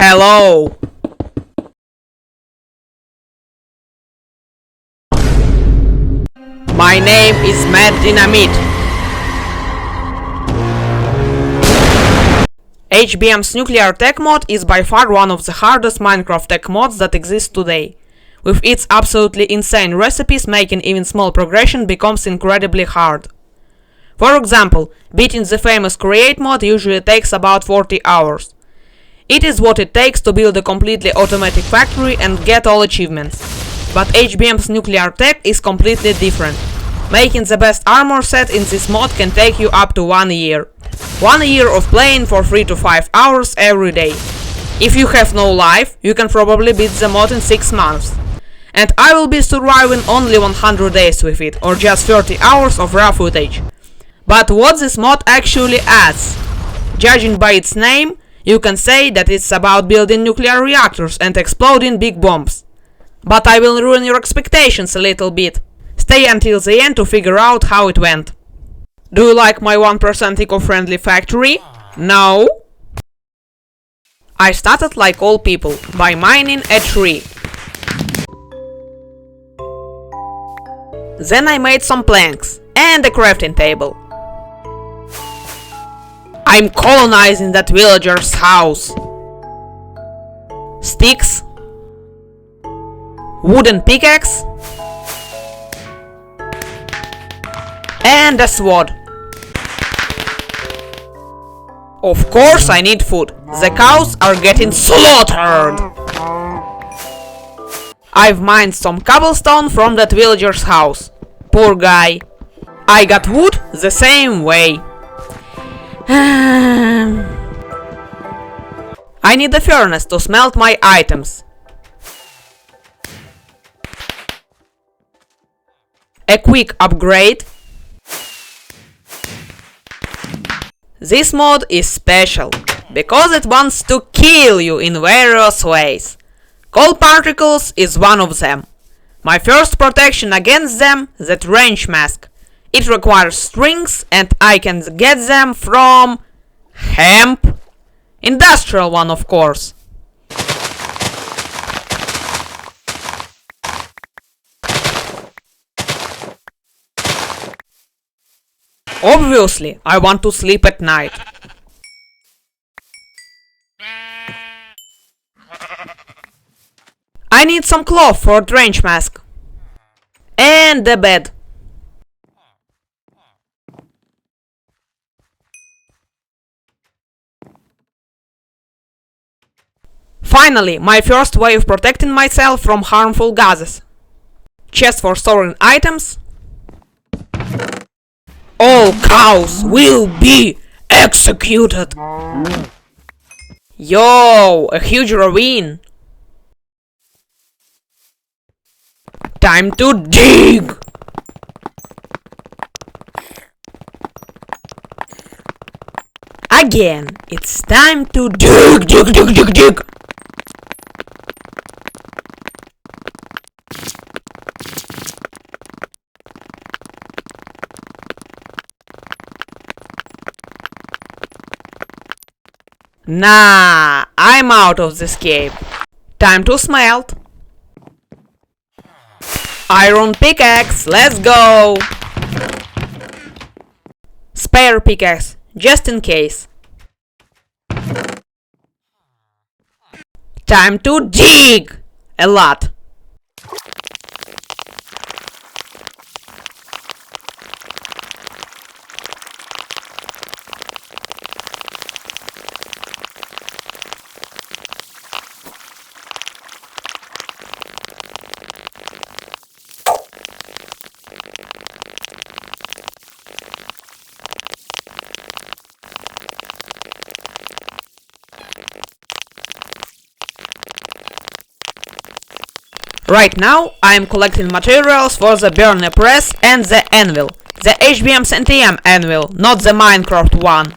Hello! My name is Mad Dynamite. HBM's Nuclear Tech mod is by far one of the hardest Minecraft tech mods that exist today. With its absolutely insane recipes, making even small progression becomes incredibly hard. For example, beating the famous Create mod usually takes about 40 hours. It is what it takes to build a completely automatic factory and get all achievements. But HBM's Nuclear Tech is completely different. Making the best armor set in this mod can take you up to 1 year. 1 year of playing for 3 to 5 hours every day. If you have no life, you can probably beat the mod in 6 months. And I will be surviving only 100 days with it, or just 30 hours of raw footage. But what this mod actually adds? Judging by its name, you can say that it's about building nuclear reactors and exploding big bombs. But I will ruin your expectations a little bit. Stay until the end to figure out how it went. Do you like my 1% eco-friendly factory? No? I started like all people, by mining a tree. Then I made some planks and a crafting table. I'm colonizing that villager's house. Sticks, wooden pickaxe, and a sword. Of course I need food. The cows are getting slaughtered. I've mined some cobblestone from that villager's house. Poor guy. I got wood the same way. I need a furnace to smelt my items. A quick upgrade. This mod is special, because it wants to kill you in various ways. Coal particles is one of them. My first protection against them, the trench mask. It requires strings and I can get them from hemp. Industrial one, of course. Obviously, I want to sleep at night. I need some cloth for a trench mask. And a bed. Finally, my first way of protecting myself from harmful gases. Chest for storing items. All cows will be executed. Yo, a huge ravine. Time to dig. Again, it's time to dig. Nah, I'm out of this cave. Time to smelt. Iron pickaxe, let's go! Spare pickaxe, just in case. Time to dig! A lot. Right now, I am collecting materials for the burner press and the anvil. The HBM Centium anvil, not the Minecraft one.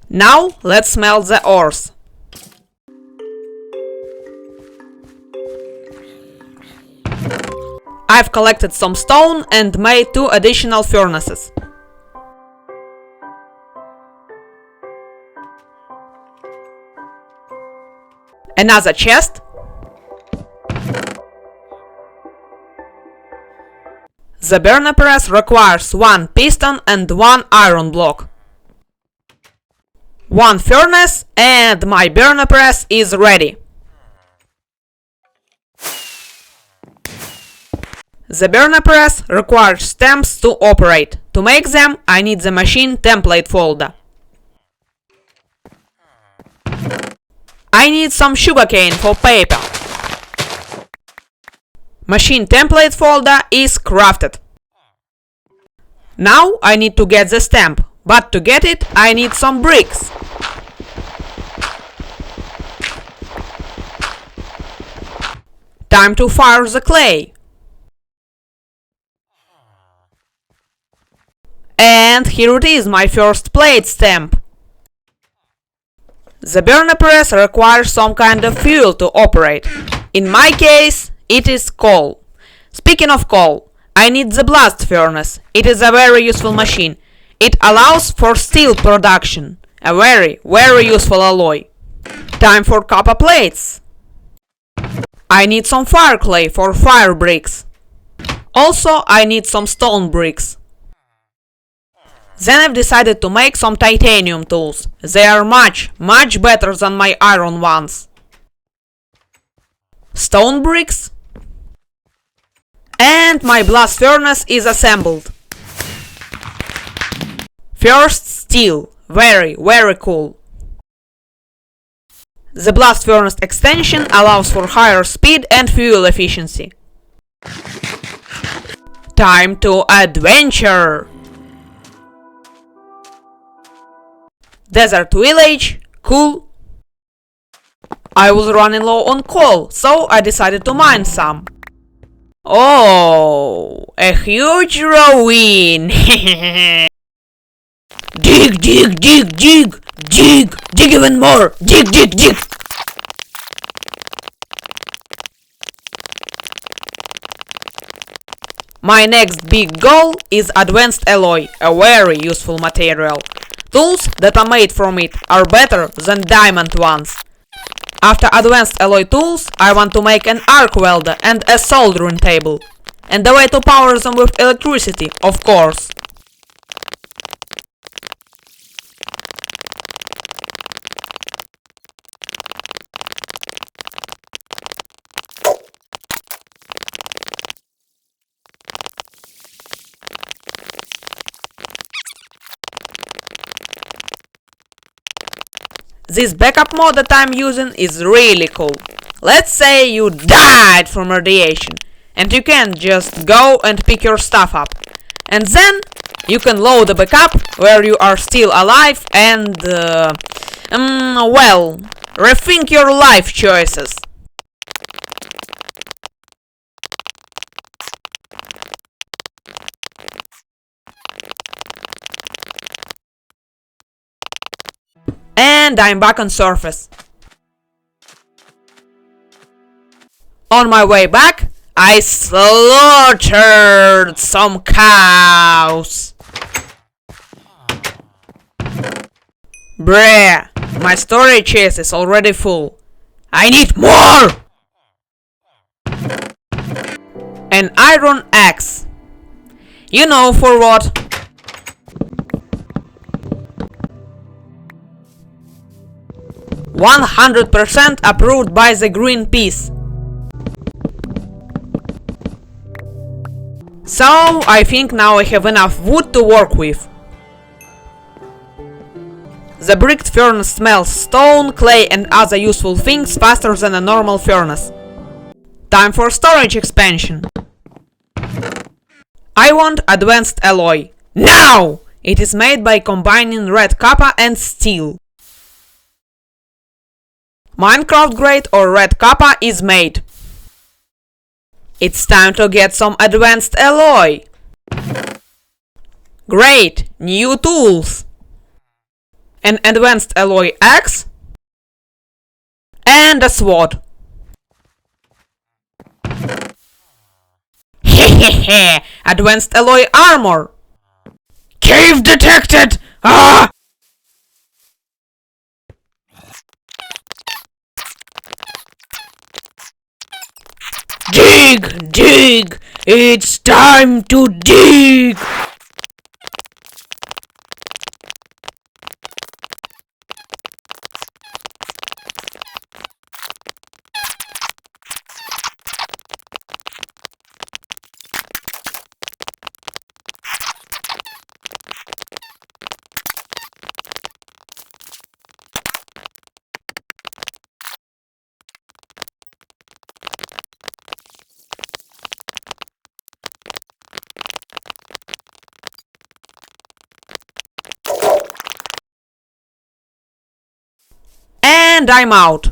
Now let's smelt the ores. I've collected some stone and made 2 additional furnaces. Another chest. The burner press requires 1 piston and 1 iron block. 1 furnace and my burner press is ready. The burner press requires stamps to operate. To make them, I need the machine template folder. I need some sugarcane for paper. Machine template folder is crafted. Now I need to get the stamp, but to get it I need some bricks. Time to fire the clay. And here it is, my first plate stamp. The burner press requires some kind of fuel to operate. In my case, it is coal. Speaking of coal, I need the blast furnace. It is a very useful machine. It allows for steel production. A very useful alloy. Time for copper plates. I need some fire clay for fire bricks. Also, I need some stone bricks. Then I've decided to make some titanium tools. They are much better than my iron ones. Stone bricks. And my blast furnace is assembled. First steel. Very cool. The blast furnace extension allows for higher speed and fuel efficiency. Time to adventure! Desert village, cool. I was running low on coal, so I decided to mine some. Oh, a huge ravine! Dig even more! Dig! My next big goal is advanced alloy, a very useful material. Tools that are made from it are better than diamond ones. After advanced alloy tools, I want to make an arc welder and a soldering table. And a way to power them with electricity, of course. This backup mode that I'm using is really cool. Let's say you died from radiation, and you can just go and pick your stuff up. And then you can load the backup where you are still alive and, well, rethink your life choices. And I'm back on surface. On my way back, I slaughtered some cows. Bruh, my storage chest is already full. I need more! An iron axe. You know for what? 100% approved by the Greenpeace. So, I think now I have enough wood to work with. The bricked furnace smells stone, clay and other useful things faster than a normal furnace. Time for storage expansion. I want advanced alloy. Now! It is made by combining red copper and steel. Minecraft grade or red copper is made. It's time to get some advanced alloy. Great! New tools! an advanced alloy axe, and a sword. Hehehe! Advanced alloy armor! Cave detected! Ah! Dig! Dig! It's time to dig! And I'm out.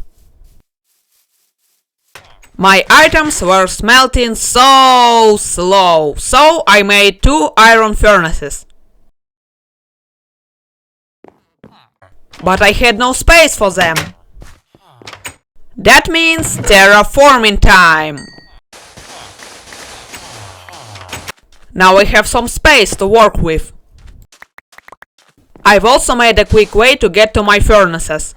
My items were smelting so slow, so I made 2 iron furnaces. But I had no space for them. That means terraforming time. Now I have some space to work with. I've also made a quick way to get to my furnaces.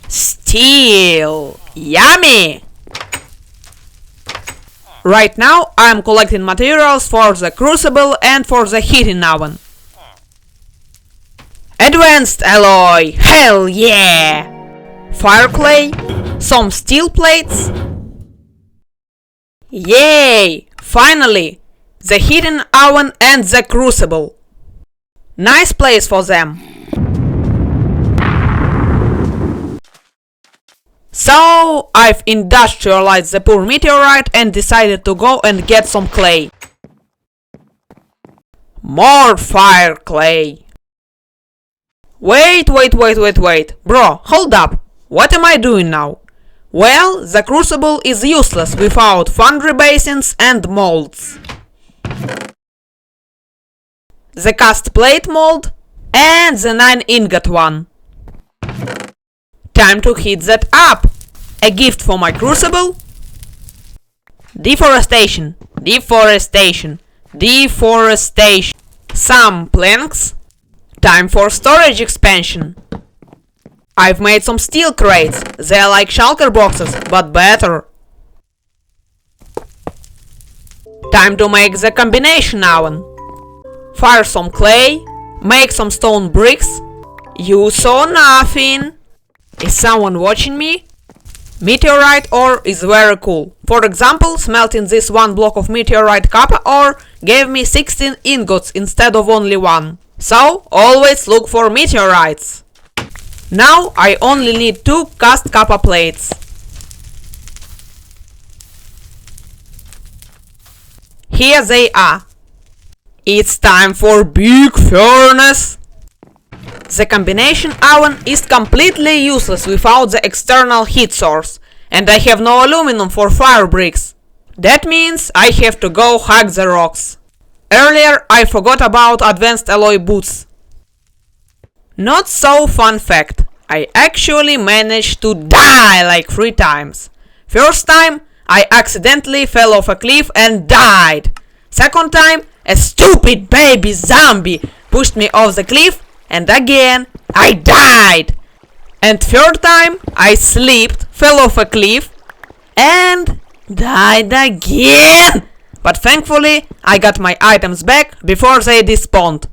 Steel! Yummy! Right now I'm collecting materials for the crucible and for the heating oven. Advanced alloy! Hell yeah! Fire clay, some steel plates. Yay! Finally! The heating oven and the crucible. Nice place for them. So, I've industrialized the poor meteorite and decided to go and get some clay. More fire clay. Wait. Bro, hold up. What am I doing now? Well, the crucible is useless without foundry basins and molds. The cast plate mold and the 9 ingot one. Time to heat that up! A gift for my crucible? Deforestation. Some planks. Time for storage expansion. I've made some steel crates. They're like shulker boxes, but better. Time to make the combination oven. Fire some clay. Make some stone bricks. You saw nothing. Is someone watching me? Meteorite ore is very cool. For example, smelting this 1 block of meteorite copper ore gave me 16 ingots instead of only 1. So, always look for meteorites. Now I only need 2 cast copper plates. Here they are. It's time for big furnace. The combination oven is completely useless without the external heat source, and I have no aluminum for fire bricks. That means I have to go hack the rocks. Earlier I forgot about advanced alloy boots. Not so fun fact, I actually managed to die like 3 times. First time, I accidentally fell off a cliff and died. Second time, a stupid baby zombie pushed me off the cliff, and again, I died. And third time, I slipped, fell off a cliff, and died again. But thankfully, I got my items back before they despawned.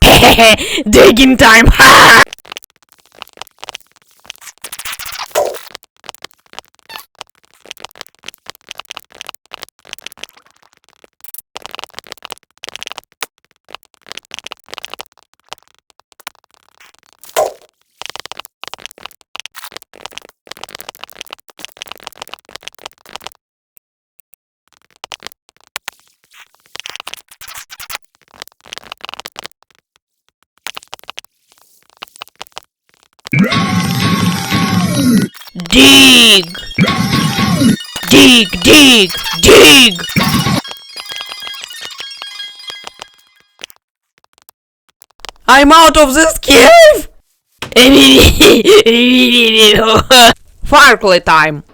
Hehehe, digging time! Dig! Dig! I'm out of this cave! Fire clay time!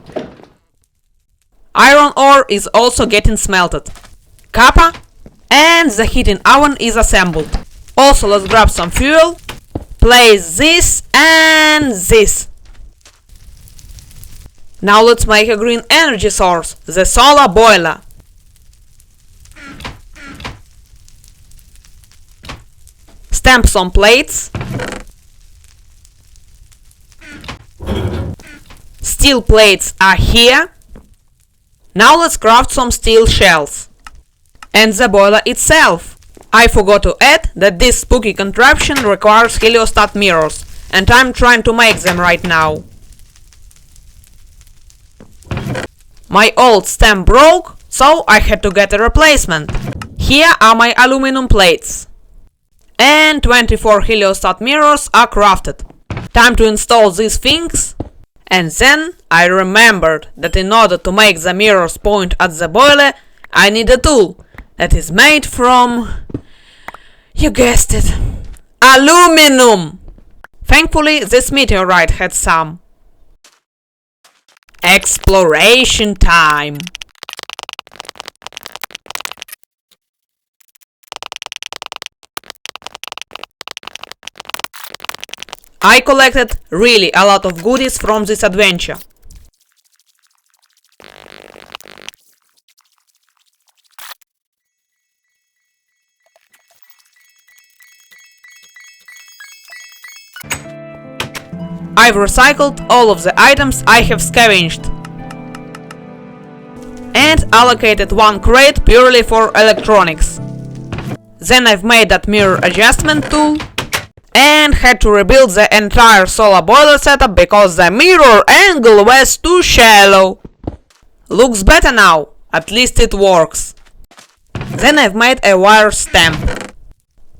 Iron ore is also getting smelted. Copper and the heating oven is assembled. Also, let's grab some fuel, place this and this. Now let's make a green energy source, the solar boiler. Stamp some plates. Steel plates are here. Now let's craft some steel shells. And the boiler itself. I forgot to add that this spooky contraption requires heliostat mirrors, and I'm trying to make them right now. My old stamp broke, so I had to get a replacement. Here are my aluminum plates. And 24 heliostat mirrors are crafted. Time to install these things. And then I remembered that in order to make the mirrors point at the boiler, I need a tool that is made from, you guessed it, aluminum! Thankfully, this meteorite had some. Exploration time! I collected really a lot of goodies from this adventure. I've recycled all of the items I have scavenged and allocated one crate purely for electronics. Then I've made that mirror adjustment tool and had to rebuild the entire solar boiler setup because the mirror angle was too shallow. Looks better now, at least it works. Then I've made a wire stamp.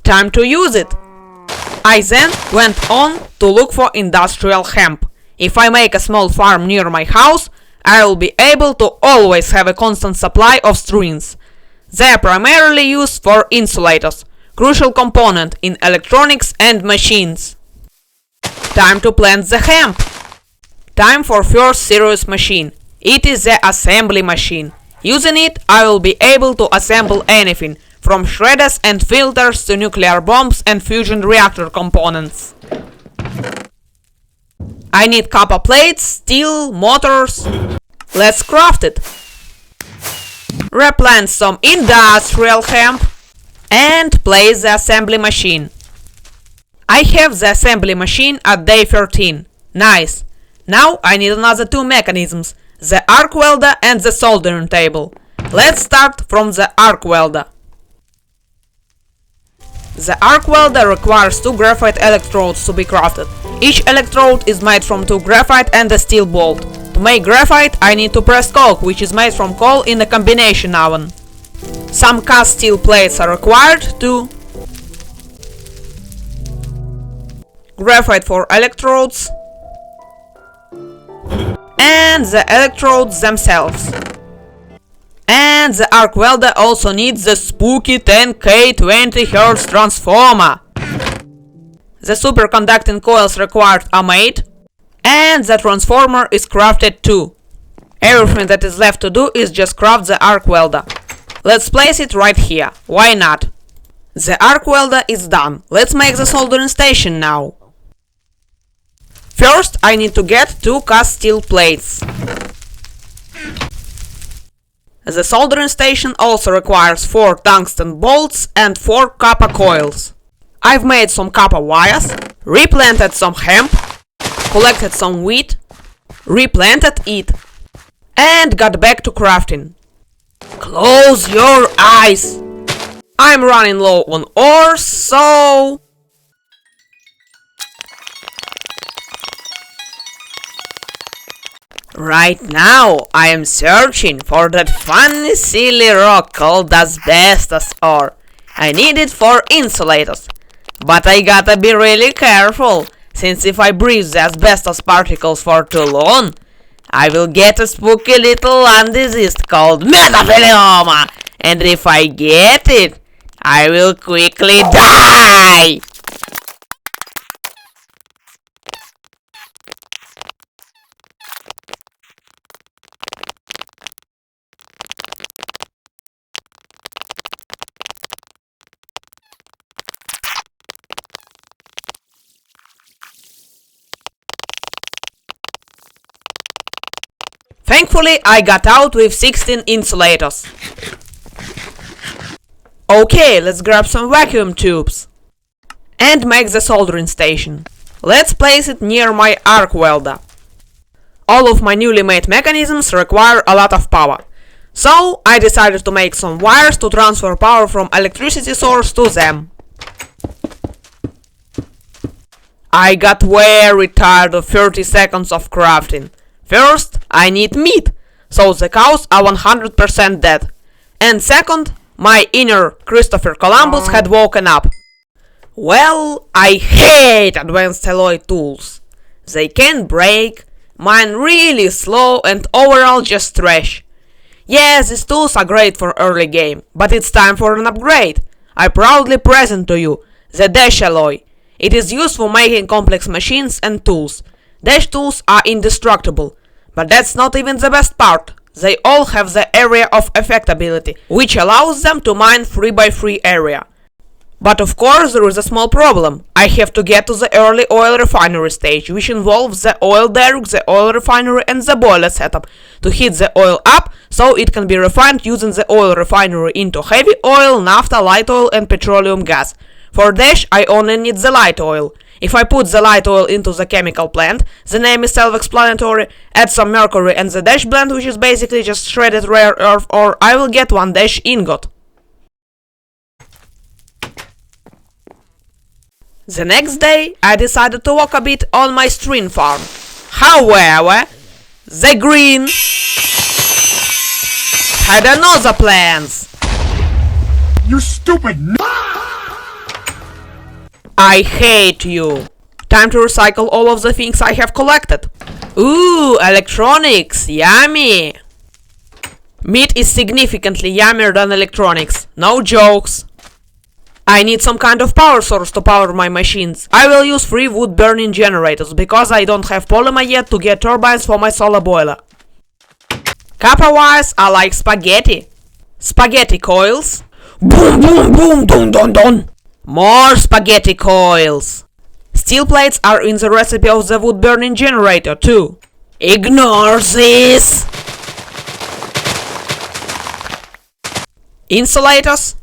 Time to use it. I then went on to look for industrial hemp. If I make a small farm near my house, I will be able to always have a constant supply of strings. They are primarily used for insulators, crucial component in electronics and machines. Time to plant the hemp. Time for first serious machine. It is the assembly machine. Using it, I will be able to assemble anything, from shredders and filters to nuclear bombs and fusion reactor components. I need copper plates, steel, motors. Let's craft it. Replant some industrial hemp and place the assembly machine. I have the assembly machine at day 13. Nice. Now I need another two mechanisms, the arc welder and the soldering table. Let's start from the arc welder. The arc welder requires two graphite electrodes to be crafted. Each electrode is made from two graphite and a steel bolt. To make graphite, I need to press coke, which is made from coal in a combination oven. Some cast steel plates are required too. Graphite for electrodes. And the electrodes themselves. And the arc welder also needs the spooky 10K 20Hz transformer. The superconducting coils required are made, and the transformer is crafted too. Everything that is left to do is just craft the arc welder. Let's place it right here, why not? The arc welder is done. Let's make the soldering station now. First, I need to get two cast steel plates. The soldering station also requires 4 tungsten bolts and 4 copper coils. I've made some copper wires, replanted some hemp, collected some wheat, replanted it, and got back to crafting. Close your eyes! I'm running low on ore, so... Right now, I am searching for that funny silly rock called asbestos ore. I need it for insulators. But I gotta be really careful, since if I breathe the asbestos particles for too long, I will get a spooky little lung disease called mesothelioma. And if I get it, I will quickly die! Thankfully, I got out with 16 insulators. Okay, let's grab some vacuum tubes and make the soldering station. Let's place it near my arc welder. All of my newly made mechanisms require a lot of power. So I decided to make some wires to transfer power from electricity source to them. I got very tired of 30 seconds of crafting. First, I need meat, so the cows are 100% dead. And second, my inner Christopher Columbus had woken up. Well, I hate advanced alloy tools. They can break, mine really slow and overall just trash. Yeah, these tools are great for early game, but it's time for an upgrade. I proudly present to you the Dash Alloy. It is used for making complex machines and tools. Dash tools are indestructible, but that's not even the best part. They all have the area of effect ability, which allows them to mine 3x3 area. But of course there is a small problem. I have to get to the early oil refinery stage, which involves the oil derrick, the oil refinery and the boiler setup to heat the oil up so it can be refined using the oil refinery into heavy oil, naphtha, light oil and petroleum gas. For Dash I only need the light oil. If I put the light oil into the chemical plant, the name is self-explanatory, add some mercury and the Dash blend, which is basically just shredded rare earth, or I will get one Dash ingot. The next day, I decided to walk a bit on my string farm. However, the green had another plans. You stupid n***! I hate you. Time to recycle all of the things I have collected. Ooh, electronics, yummy! Meat is significantly yummier than electronics, no jokes. I need some kind of power source to power my machines. I will use 3 wood burning generators, because I don't have polymer yet to get turbines for my solar boiler. Copper wires are like spaghetti. Spaghetti coils. Boom boom boom dun dun dun. More spaghetti coils. Steel plates are in the recipe of the wood burning generator too. Ignore this. Insulators.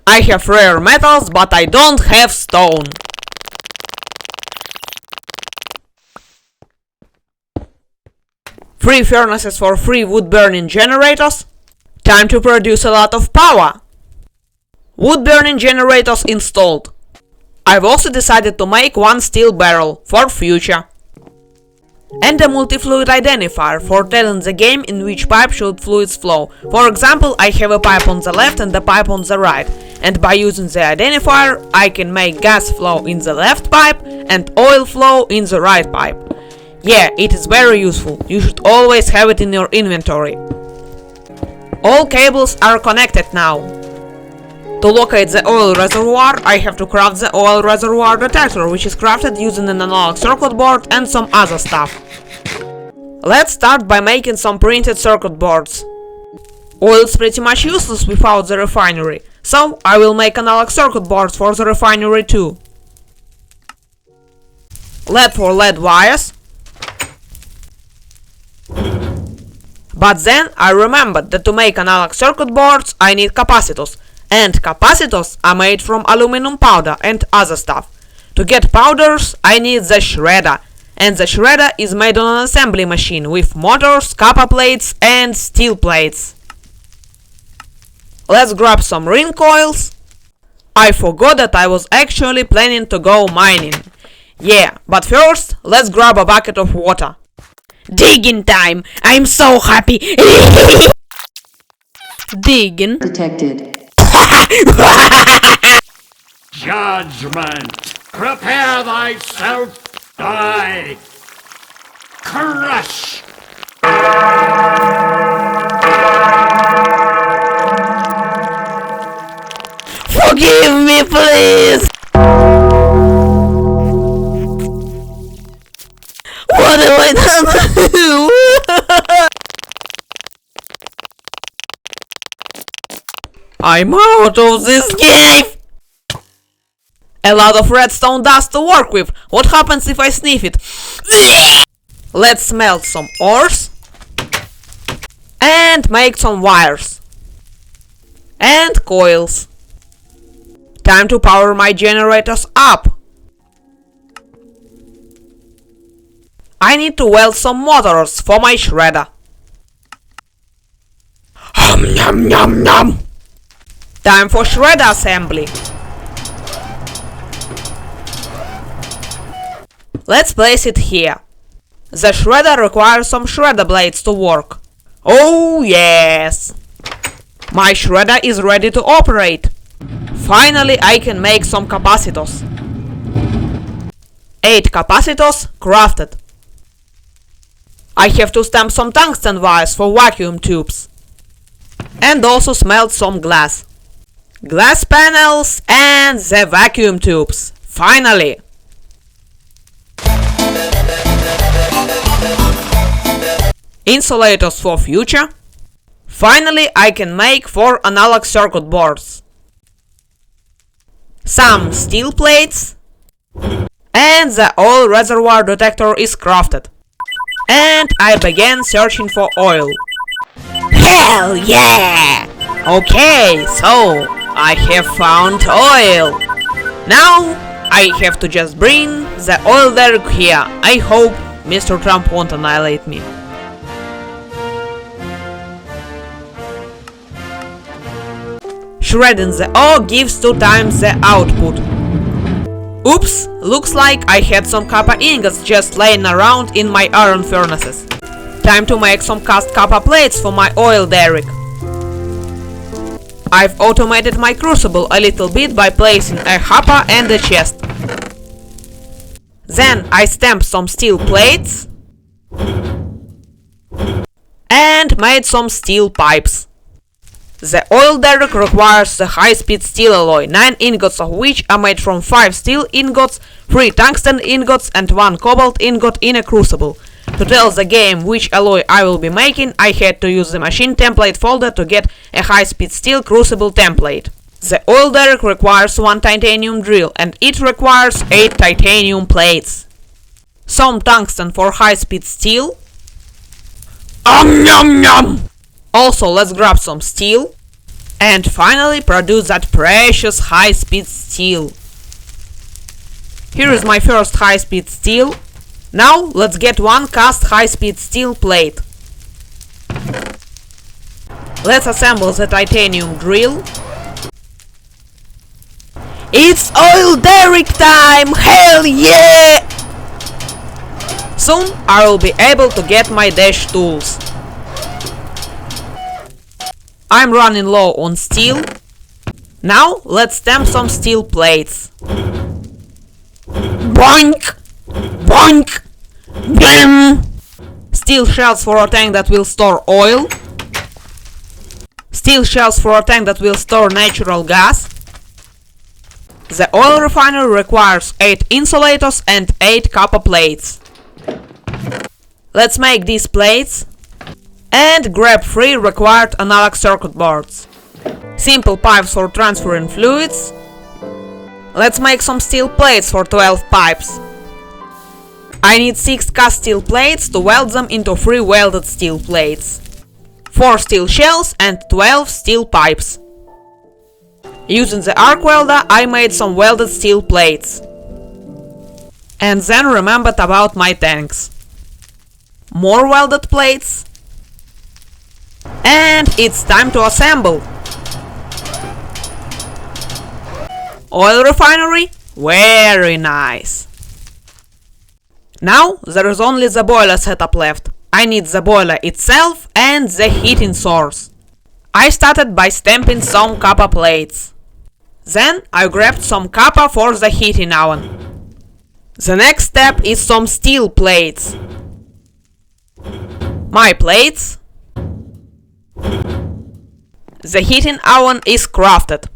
I have rare metals, but I don't have stone. Three furnaces for 3 wood burning generators. Time to produce a lot of power. Wood burning generators installed. I've also decided to make 1 steel barrel for future. And a multi-fluid identifier for telling the game in which pipe should fluids flow. For example, I have a pipe on the left and a pipe on the right. And by using the identifier, I can make gas flow in the left pipe and oil flow in the right pipe. Yeah, it is very useful. You should always have it in your inventory. All cables are connected now. To locate the oil reservoir, I have to craft the oil reservoir detector, which is crafted using an analog circuit board and some other stuff. Let's start by making some printed circuit boards. Oil is pretty much useless without the refinery, so I will make analog circuit boards for the refinery too. LED for LED wires. But then I remembered that to make analog circuit boards I need capacitors. And capacitors are made from aluminum powder and other stuff. To get powders, I need the shredder. And the shredder is made on an assembly machine with motors, copper plates and steel plates. Let's grab some ring coils. I forgot that I was actually planning to go mining. Yeah, but first, let's grab a bucket of water. Digging time! I'm so happy! Digging. Detected. Judgment! Prepare thyself, die! Crush! Forgive me, please! What have I done? I'm out of this game! A lot of redstone dust to work with. What happens if I sniff it? Let's smelt some ores. And make some wires. And coils. Time to power my generators up. I need to weld some motors for my shredder. Nom nom nom. Time for shredder assembly. Let's place it here. The shredder requires some shredder blades to work. Oh yes! My shredder is ready to operate. Finally I can make some capacitors. 8 capacitors crafted. I have to stamp some tungsten wires for vacuum tubes. And also smelt some glass. Glass panels and the vacuum tubes. Finally! Insulators for future. Finally I can make 4 analog circuit boards. Some steel plates. And the oil reservoir detector is crafted. And I began searching for oil. Hell yeah! Okay, so I have found oil. Now I have to just bring the oil derrick here. I hope Mr. Trump won't annihilate me. Shredding the ore gives 2 times the output. Oops, looks like I had some copper ingots just laying around in my iron furnaces. Time to make some cast copper plates for my oil derrick. I've automated my crucible a little bit by placing a hopper and a chest. Then I stamped some steel plates and made some steel pipes. The oil derrick requires the high-speed steel alloy, 9 ingots of which are made from 5 steel ingots, 3 tungsten ingots and 1 cobalt ingot in a crucible. To tell the game which alloy I will be making, I had to use the machine template folder to get a high-speed steel crucible template. The oil derrick requires 1 titanium drill and it requires 8 titanium plates. Some tungsten for high-speed steel. Nom nom! Also, let's grab some steel. And finally produce that precious high-speed steel. Here is my first high-speed steel. Now let's get 1 cast high-speed steel plate. Let's assemble the titanium drill. It's oil derrick time! Hell yeah! Soon I will be able to get my dash tools. I'm running low on steel. Now let's stamp some steel plates. Boink! Boink! Bam! Steel shells for a tank that will store oil. Steel shells for a tank that will store natural gas. The oil refinery requires 8 insulators and 8 copper plates. Let's make these plates. And grab 3 required analog circuit boards. Simple pipes for transferring fluids. Let's make some steel plates for 12 pipes. I need 6 cast steel plates to weld them into 3 welded steel plates. 4 steel shells and 12 steel pipes. Using the arc welder I made some welded steel plates. And then remembered about my tanks. More welded plates. And it's time to assemble. Oil refinery? Very nice. Now there is only the boiler setup left. I need the boiler itself and the heating source. I started by stamping some copper plates. Then I grabbed some copper for the heating oven. The next step is some steel plates. My plates. The heating oven is crafted.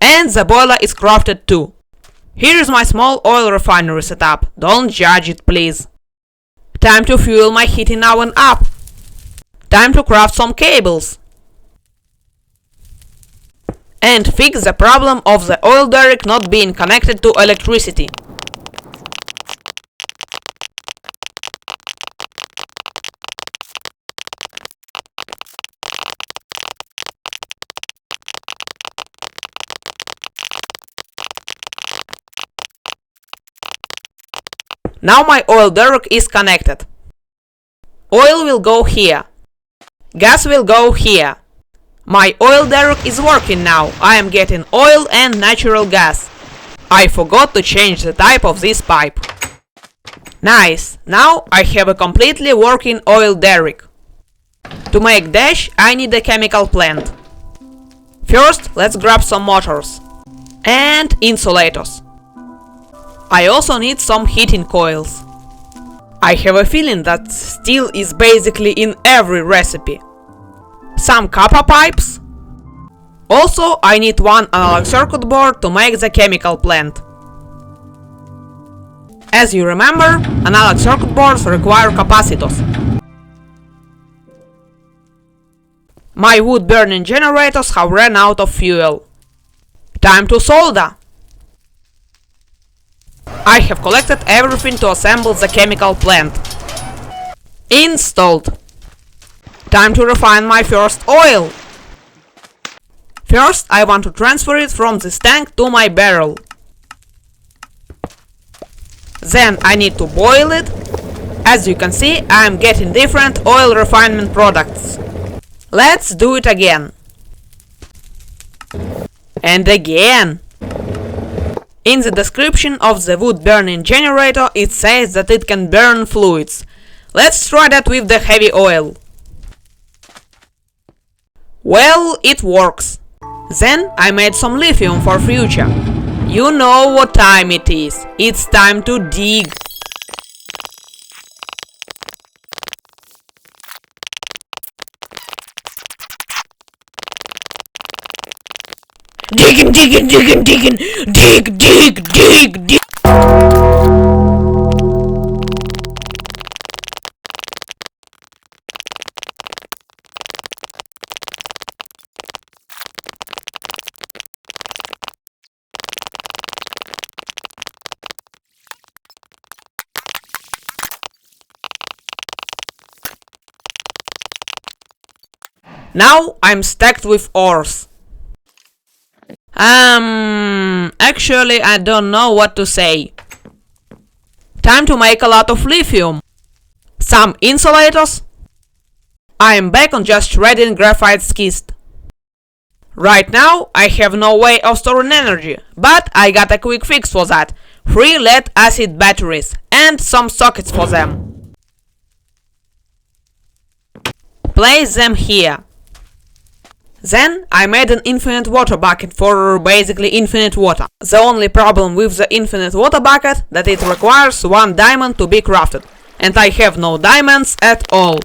And the boiler is crafted too. Here is my small oil refinery setup. Don't judge it, please. Time to fuel my heating oven up. Time to craft some cables. And fix the problem of the oil derrick not being connected to electricity. Now my oil derrick is connected. Oil will go here. Gas will go here. My oil derrick is working now. I am getting oil and natural gas. I forgot to change the type of this pipe. Nice. Now I have a completely working oil derrick. To make dash, I need a chemical plant. First, let's grab some motors and insulators. I also need some heating coils. I have a feeling that steel is basically in every recipe. Some copper pipes. Also, I need one analog circuit board to make the chemical plant. As you remember, analog circuit boards require capacitors. My wood burning generators have run out of fuel. Time to solder. I have collected everything to assemble the chemical plant. Installed. Time to refine my first oil. First, I want to transfer it from this tank to my barrel. Then I need to boil it. As you can see, I am getting different oil refinement products. Let's do it again. And again. In the description of the wood burning generator it says that it can burn fluids. Let's try that with the heavy oil. Well, it works. Then I made some lithium for future. You know what time it is. It's time to dig. Digging, digging, digging, digging, dig, dig, dig, dig. Now I'm stacked with ores. Actually I don't know what to say. Time to make a lot of lithium. Some insulators. I am back on just shredding graphite schist. Right now I have no way of storing energy, but I got a quick fix for that. 3 lead acid batteries and some sockets for them. Place them here. Then I made an infinite water bucket for basically infinite water. The only problem with the infinite water bucket that it requires 1 diamond to be crafted, and I have no diamonds at all.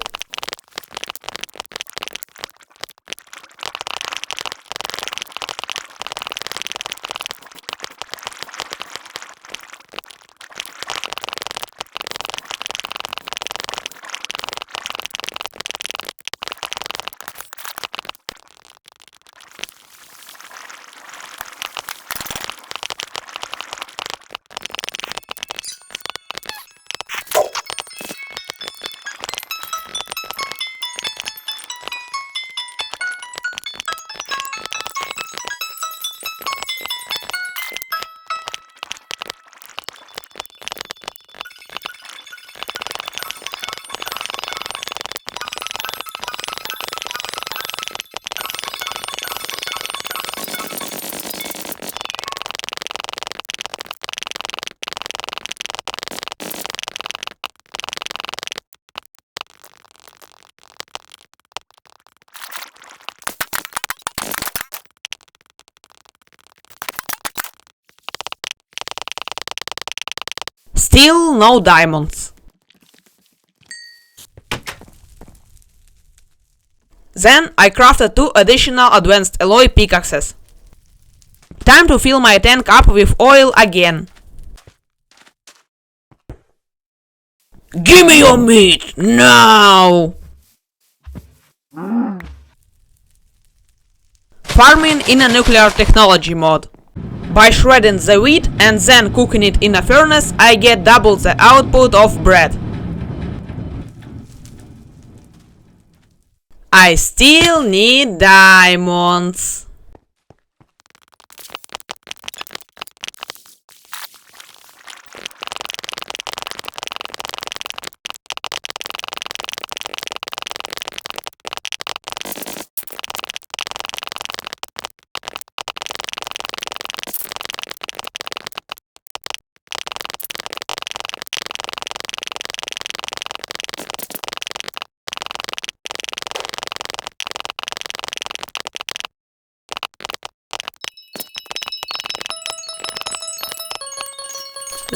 Still no diamonds. Then I crafted 2 additional advanced alloy pickaxes. Time to fill my tank up with oil again. Gimme your meat now! Farming in a nuclear technology mod. By shredding the wheat and then cooking it in a furnace, I get double the output of bread. I still need diamonds.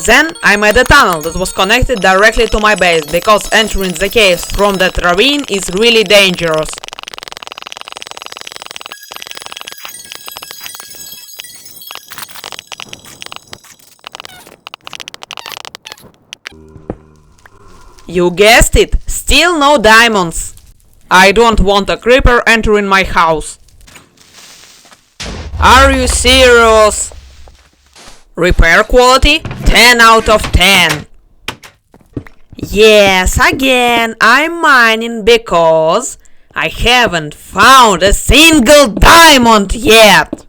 Then I made a tunnel that was connected directly to my base, because entering the caves from that ravine is really dangerous. You guessed it, still no diamonds. I don't want a creeper entering my house. Are you serious? Repair quality 10 out of 10. Yes, again, I'm mining because I haven't found a single diamond yet.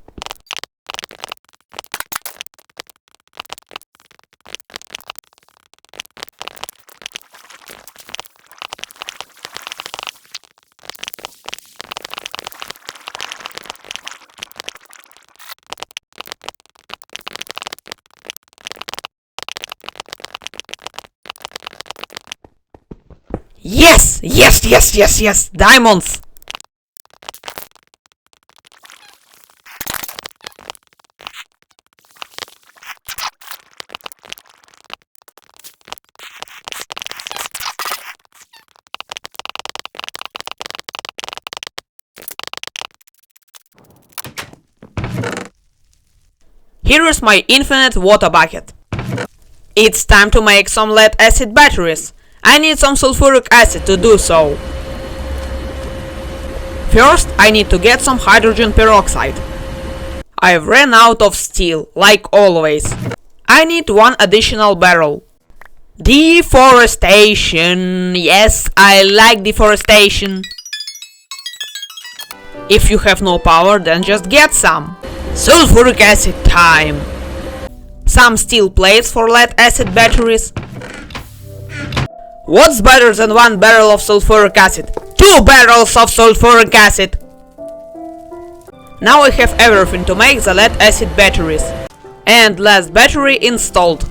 Yes! Yes, yes, yes, yes! Diamonds! Here is my infinite water bucket. It's time to make some lead acid batteries. I need some sulfuric acid to do so. First, I need to get some hydrogen peroxide. I've ran out of steel, like always. I need one additional barrel. Deforestation. Yes, I like deforestation. If you have no power, then just get some. Sulfuric acid time. Some steel plates for lead acid batteries. What's better than one barrel of sulfuric acid? 2 barrels of sulfuric acid! Now I have everything to make the lead acid batteries. And last battery installed.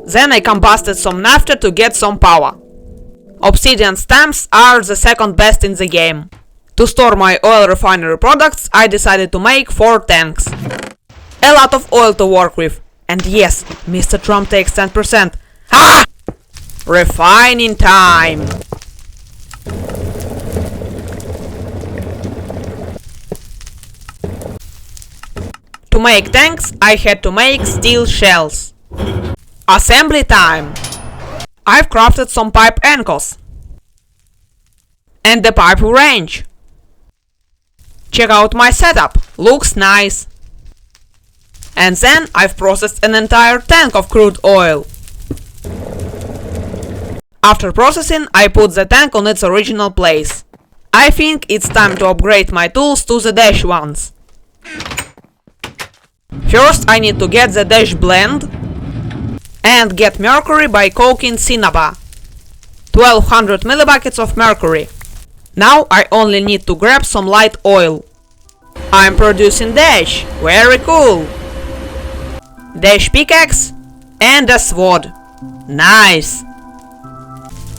Then I combusted some naphtha to get some power. Obsidian stamps are the second best in the game. To store my oil refinery products, I decided to make 4 tanks. A lot of oil to work with. And yes, Mr. Trump takes 10%. Ah! Refining time! To make tanks, I had to make steel shells. Assembly time! I've crafted some pipe ankles. And the pipe wrench. Check out my setup, looks nice. And then I've processed an entire tank of crude oil. After processing, I put the tank on its original place. I think it's time to upgrade my tools to the dash ones. First, I need to get the dash blend and get mercury by coking Cinnaba. 1200 millibuckets of mercury. Now I only need to grab some light oil. I'm producing dash, very cool. Dash pickaxe and a sword. Nice.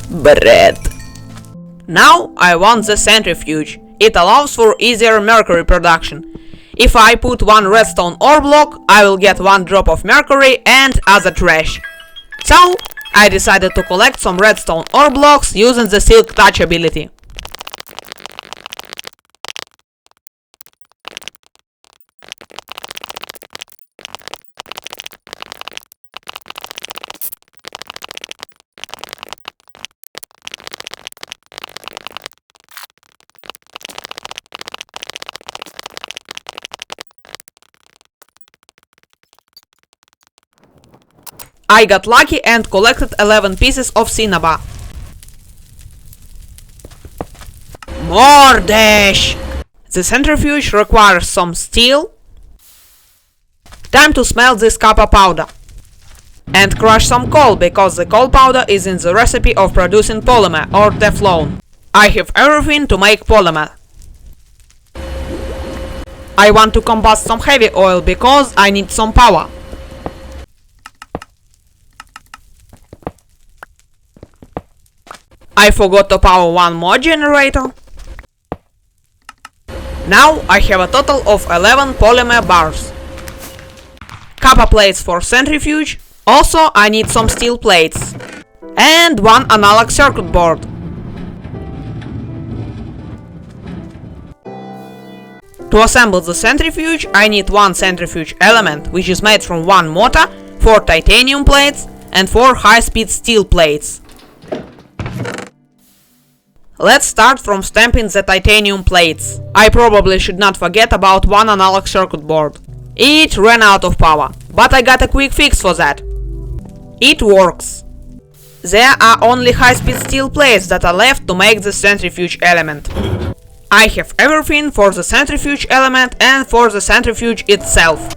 Bread. Now I want the centrifuge. It allows for easier mercury production. If I put one redstone ore block, I will get 1 drop of mercury and other trash. So I decided to collect some redstone ore blocks using the Silk Touch ability. I got lucky and collected 11 pieces of Cinnaba. More dash! The centrifuge requires some steel. Time to smelt this copper powder. And crush some coal, because the coal powder is in the recipe of producing polymer or Teflon. I have everything to make polymer. I want to combust some heavy oil because I need some power. I forgot to power one more generator. Now I have a total of 11 polymer bars. Copper plates for centrifuge Also, I need some steel plates. And one analog circuit board. To assemble the centrifuge, I need one centrifuge element, which is made from one motor, 4 titanium plates, and 4 high-speed steel plates. Let's start from stamping the titanium plates. I probably should not forget about one analog circuit board. It ran out of power, but I got a quick fix for that. It works. There are only high-speed steel plates that are left to make the centrifuge element. I have everything for the centrifuge element and for the centrifuge itself.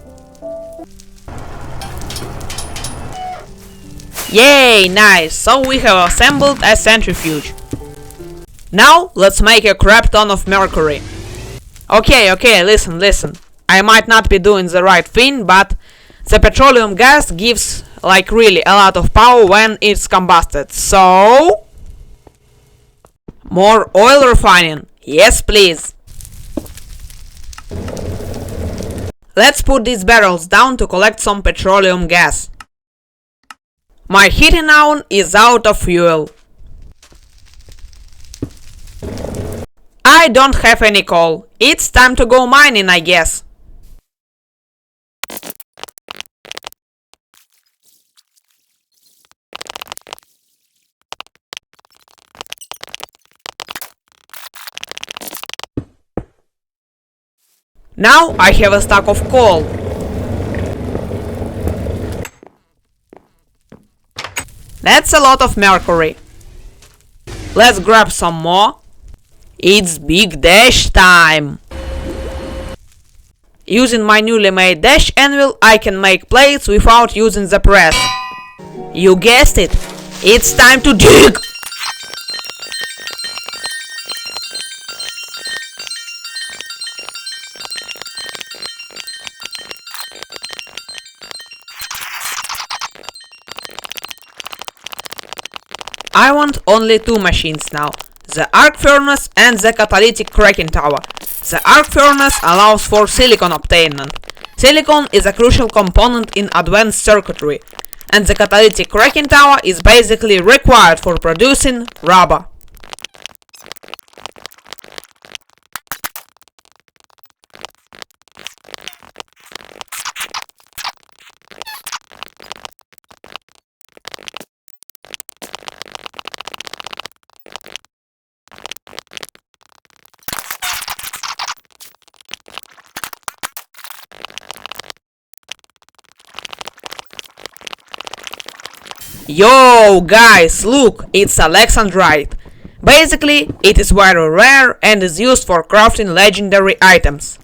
Yay, nice! So we have assembled a centrifuge. Now let's make a crap ton of mercury. Okay, listen. I might not be doing the right thing, but the petroleum gas gives like really a lot of power when it's combusted, so... More oil refining. Yes, please. Let's put these barrels down to collect some petroleum gas. My heating iron is out of fuel. I don't have any coal. It's time to go mining, I guess. Now I have a stack of coal. That's a lot of mercury. Let's grab some more. It's big dash time. Using my newly made dash anvil, I can make plates without using the press. You guessed it. It's time to dig! I want only 2 machines now, the arc furnace and the catalytic cracking tower. The arc furnace allows for silicon obtainment. Silicon is a crucial component in advanced circuitry, and the catalytic cracking tower is basically required for producing rubber. Yo guys, look, it's alexandrite. Basically, it is very rare and is used for crafting legendary items.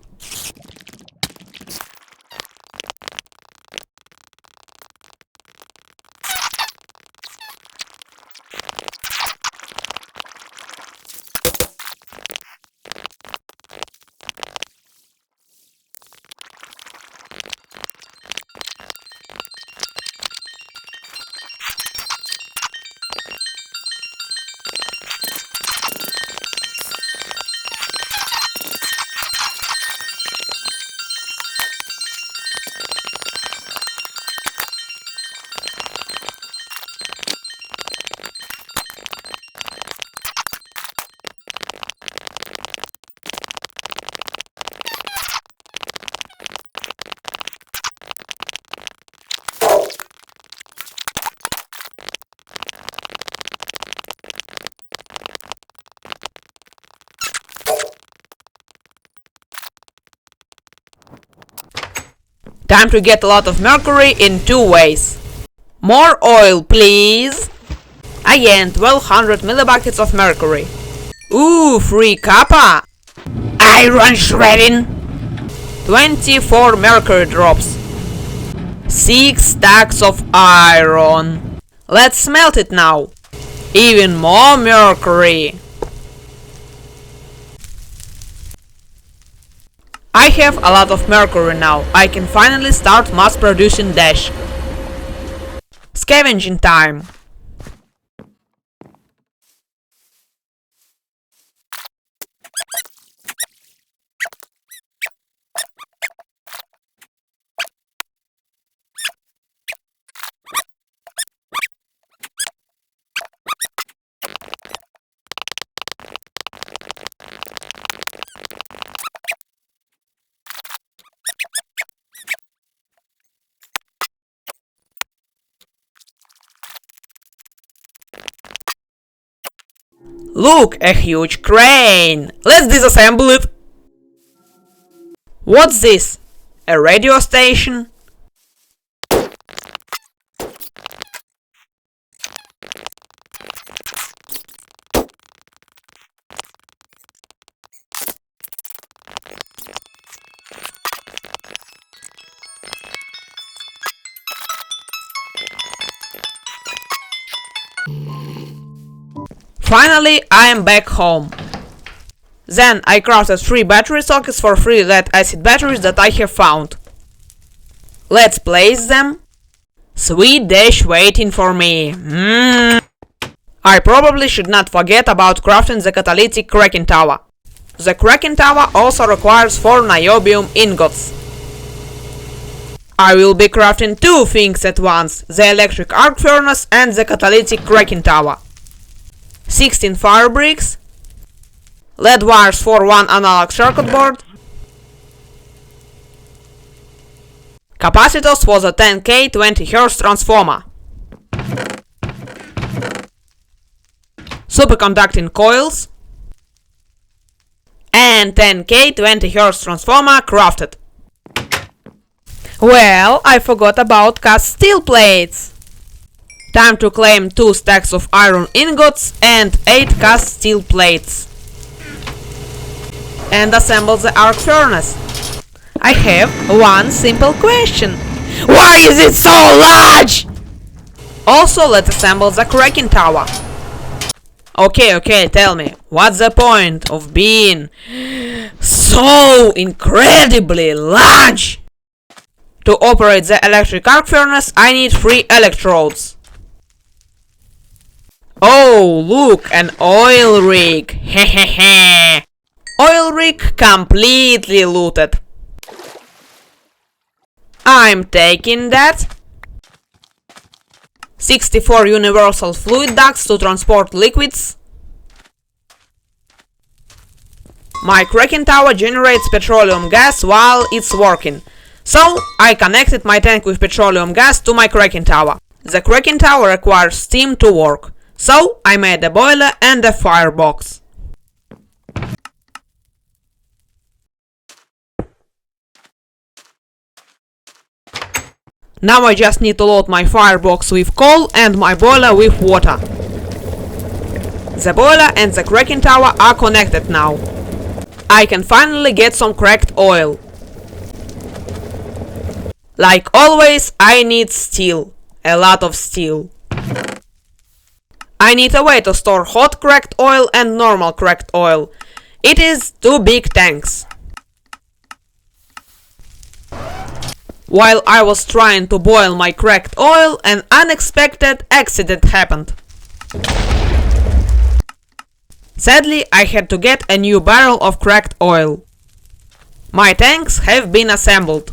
Time to get a lot of mercury in 2 ways. More oil, please. Again, 1200 millibuckets of mercury. Ooh, free copper. Iron shredding. 24 mercury drops. 6 stacks of iron. Let's smelt it now. Even more mercury. I have a lot of mercury now. I can finally start mass producing dash. Scavenging time. Look, a huge crane! Let's disassemble it! What's this? A radio station? Finally, I am back home. Then I crafted 3 battery sockets for 3 lead acid batteries that I have found. Let's place them. Sweet dish waiting for me. I probably should not forget about crafting the catalytic cracking tower. The cracking tower also requires 4 niobium ingots. I will be crafting 2 things at once, the electric arc furnace and the catalytic cracking tower. 16 fire bricks, lead wires for 1 analog circuit board, capacitors for the 10K 20Hz transformer, superconducting coils, and 10K 20Hz transformer crafted. Well, I forgot about cast steel plates. Time to claim 2 stacks of iron ingots and 8 cast steel plates. And assemble the arc furnace. I have one simple question. Why is it so large? Also, let's assemble the cracking tower. Okay, tell me, what's the point of being so incredibly large? To operate the electric arc furnace, I need 3 electrodes. Oh, look, an oil rig! Hehehe! Oil rig completely looted. I'm taking that. 64 universal fluid ducts to transport liquids. My cracking tower generates petroleum gas while it's working. So, I connected my tank with petroleum gas to my cracking tower. The cracking tower requires steam to work. So, I made a boiler and a firebox. Now I just need to load my firebox with coal and my boiler with water. The boiler and the cracking tower are connected now. I can finally get some cracked oil. Like always, I need steel. A lot of steel. I need a way to store hot cracked oil and normal cracked oil. It is 2 big tanks. While I was trying to boil my cracked oil, an unexpected accident happened. Sadly, I had to get a new barrel of cracked oil. My tanks have been assembled.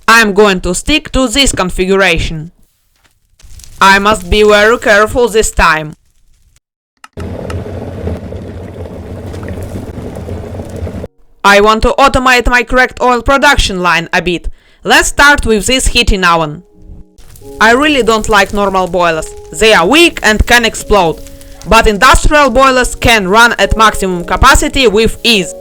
I'm going to stick to this configuration. I must be very careful this time. I want to automate my cracked oil production line a bit. Let's start with this heating oven. I really don't like normal boilers. They are weak and can explode. But industrial boilers can run at maximum capacity with ease.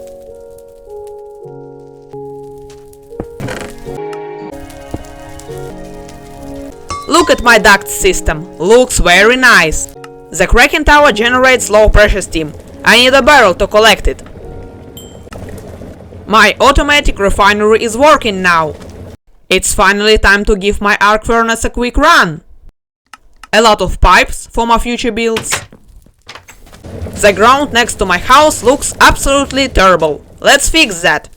Look at my duct system. Looks very nice. The cracking tower generates low pressure steam. I need a barrel to collect it. My automatic refinery is working now. It's finally time to give my arc furnace a quick run. A lot of pipes for my future builds. The ground next to my house looks absolutely terrible. Let's fix that.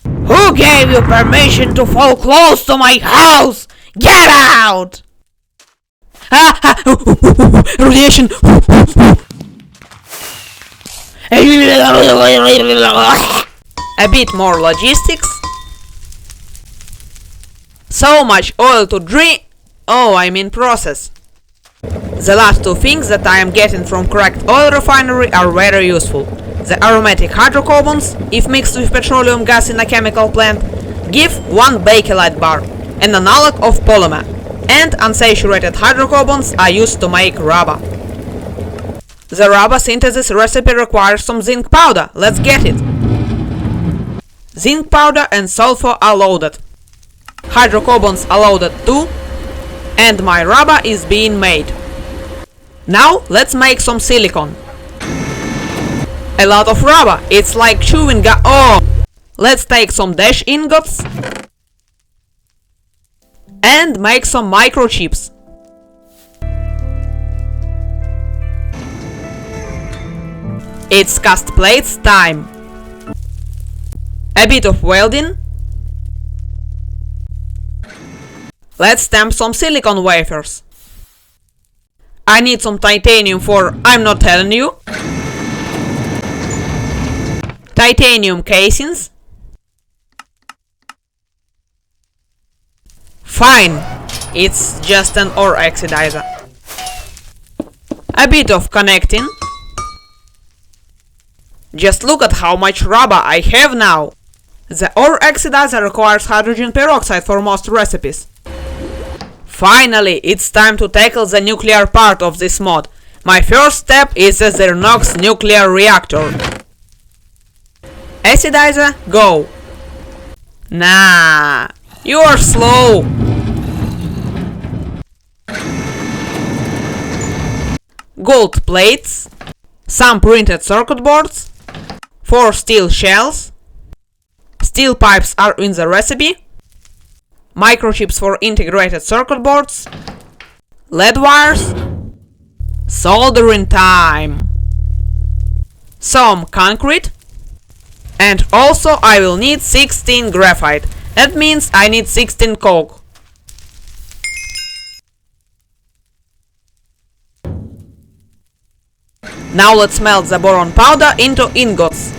Who gave you permission to fall close to my house? Get out! Radiation! A bit more logistics. So much oil to drink. Oh, I mean process. The last 2 things that I am getting from cracked oil refinery are very useful. The aromatic hydrocarbons, if mixed with petroleum gas in a chemical plant, give 1 bakelite bar, an analog of polymer, and unsaturated hydrocarbons are used to make rubber. The rubber synthesis recipe requires some zinc powder. Let's get it. Zinc powder and sulfur are loaded. Hydrocarbons are loaded too. And my rubber is being made. Now let's make some silicon. A lot of rubber, it's like chewing gum. Oh! Let's take some dash ingots and make some microchips. It's cast plates time. A bit of welding. Let's stamp some silicon wafers. I need some titanium for I'm not telling you. Titanium casings. Fine, it's just an ore oxidizer. A bit of connecting. Just look at how much rubber I have now. The ore oxidizer requires hydrogen peroxide for most recipes. Finally, it's time to tackle the nuclear part of this mod. My first step is the Zernox nuclear reactor. Acidizer, go! Nah, you're slow! Gold plates, some printed circuit boards, 4 steel shells, steel pipes are in the recipe, microchips for integrated circuit boards, lead wires, soldering time, some concrete, and also I will need 16 graphite. That means I need 16 coke. Now let's melt the boron powder into ingots.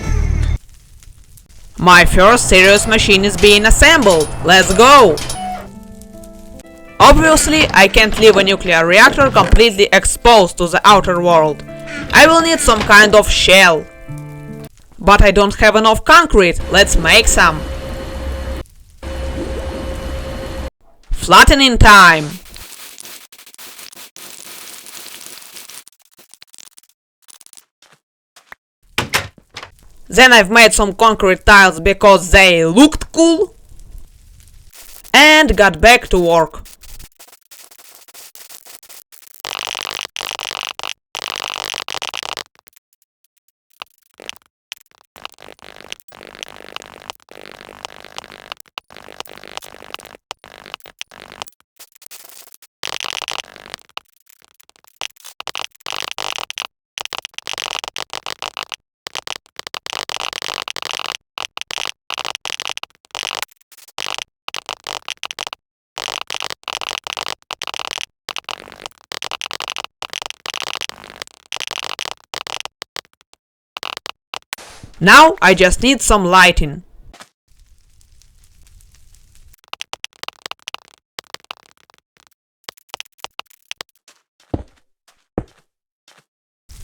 My first serious machine is being assembled. Let's go! Obviously, I can't leave a nuclear reactor completely exposed to the outer world. I will need some kind of shell. But I don't have enough concrete. Let's make some. Flattening time. Then I've made some concrete tiles because they looked cool. And got back to work. Now I just need some lighting.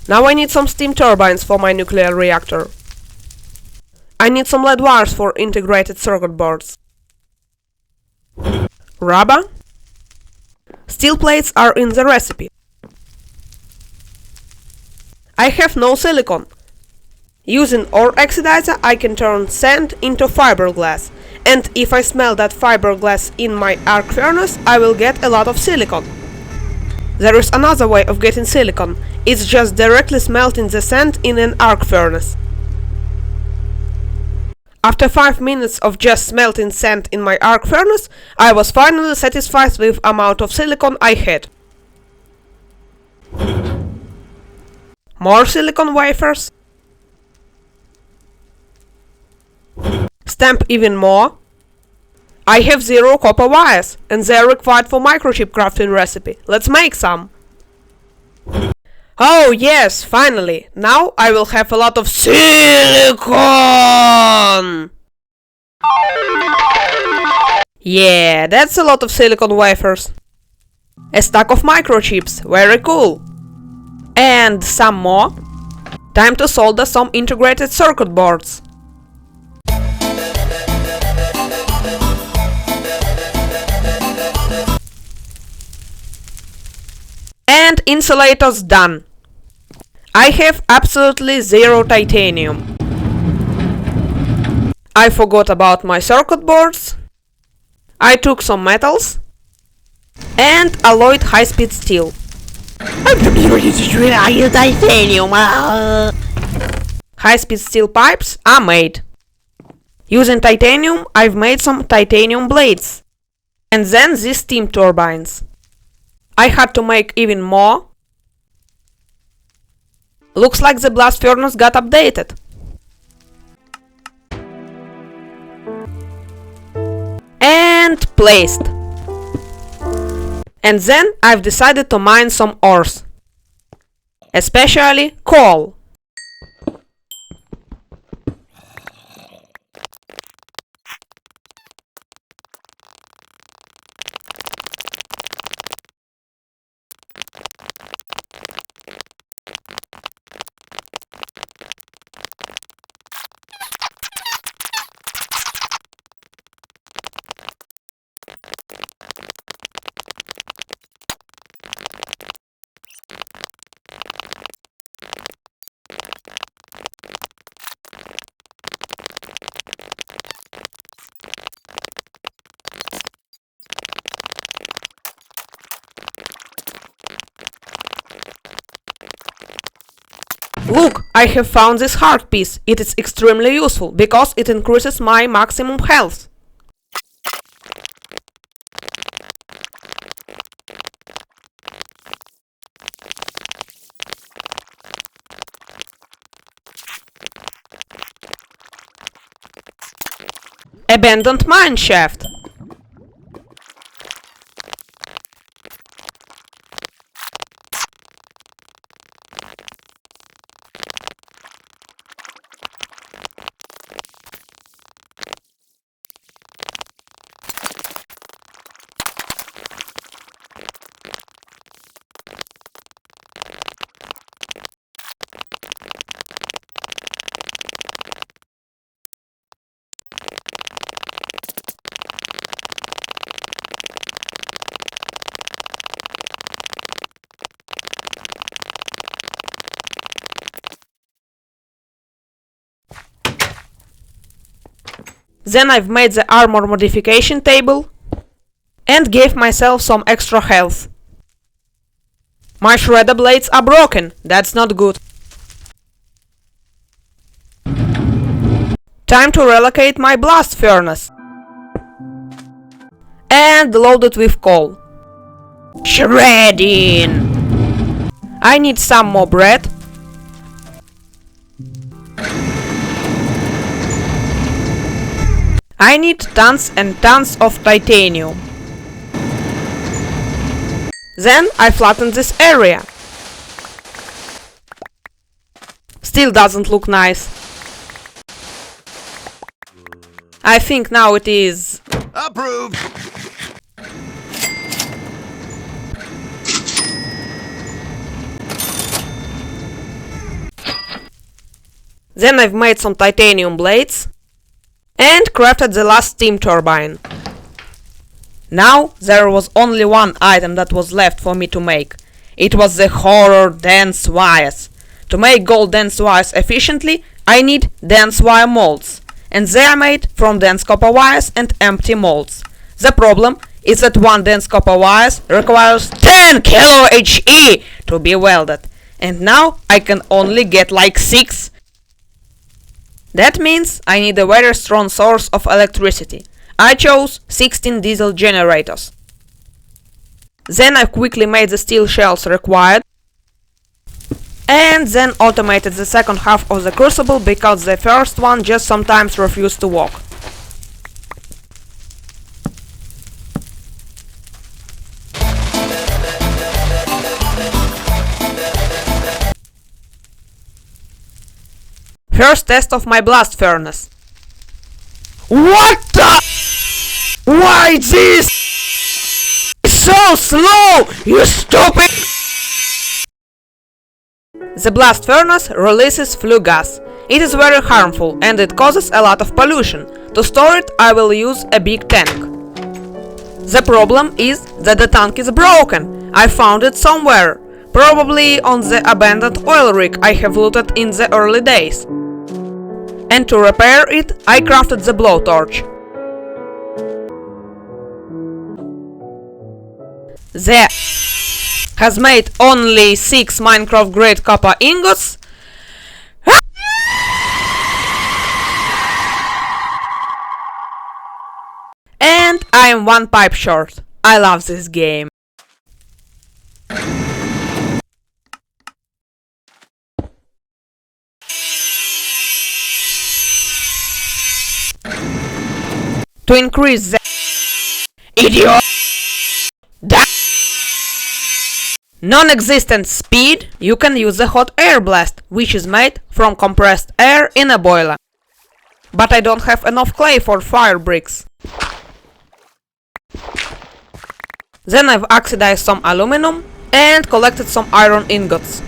Now I need some steam turbines for my nuclear reactor. I need some lead wires for integrated circuit boards. Rubber. Steel plates are in the recipe. I have no silicon. Using ore oxidizer, I can turn sand into fiberglass, and if I smelt that fiberglass in my arc furnace, I will get a lot of silicon. There is another way of getting silicon. It's just directly smelting the sand in an arc furnace. After 5 minutes of just smelting sand in my arc furnace, I was finally satisfied with the amount of silicon I had. More silicon wafers. Stamp even more. I have 0 copper wires, and they are required for microchip crafting recipe. Let's make some. Oh yes, finally! Now I will have a lot of silicon! Yeah, that's a lot of silicon wafers. A stack of microchips, very cool. And some more. Time to solder some integrated circuit boards. And insulators done. I have absolutely zero titanium. I forgot about my circuit boards. I took some metals and alloyed high-speed steel. Titanium. High-speed steel pipes are made. Using titanium, I've made some titanium blades. And then these steam turbines. I had to make even more. Looks like the blast furnace got updated. And placed. And then I've decided to mine some ores. Especially coal. Look, I have found this heart piece. It is extremely useful because it increases my maximum health. Abandoned mine shaft. Then I've made the armor modification table and gave myself some extra health. My shredder blades are broken, that's not good. Time to relocate my blast furnace and load it with coal. Shredding! I need some more bread. I need tons and tons of titanium. Then I flatten this area. Still doesn't look nice. I think now it is. Approved. Then I've made some titanium blades and crafted the last steam turbine. Now there was only one item that was left for me to make. It was the horror dense wires. To make gold dense wires efficiently, I need dense wire molds, and they are made from dense copper wires and empty molds. The problem is that one dense copper wires requires 10 kilo HE to be welded, and now I can only get like 6. That means I need a very strong source of electricity. I chose 16 diesel generators. Then I quickly made the steel shells required and then automated the second half of the crucible because the first one just sometimes refused to work. First test of my blast furnace. What the? Why this? So slow, you stupid! The blast furnace releases flue gas. It is very harmful and it causes a lot of pollution. To store it, I will use a big tank. The problem is that the tank is broken. I found it somewhere. Probably on the abandoned oil rig I have looted in the early days. And to repair it, I crafted the blowtorch. The has made only 6 Minecraft grade copper ingots. And I am 1 pipe short. I love this game. To increase the idiot non-existent speed, you can use the hot air blast, which is made from compressed air in a boiler. But I don't have enough clay for fire bricks. Then I've oxidized some aluminum and collected some iron ingots.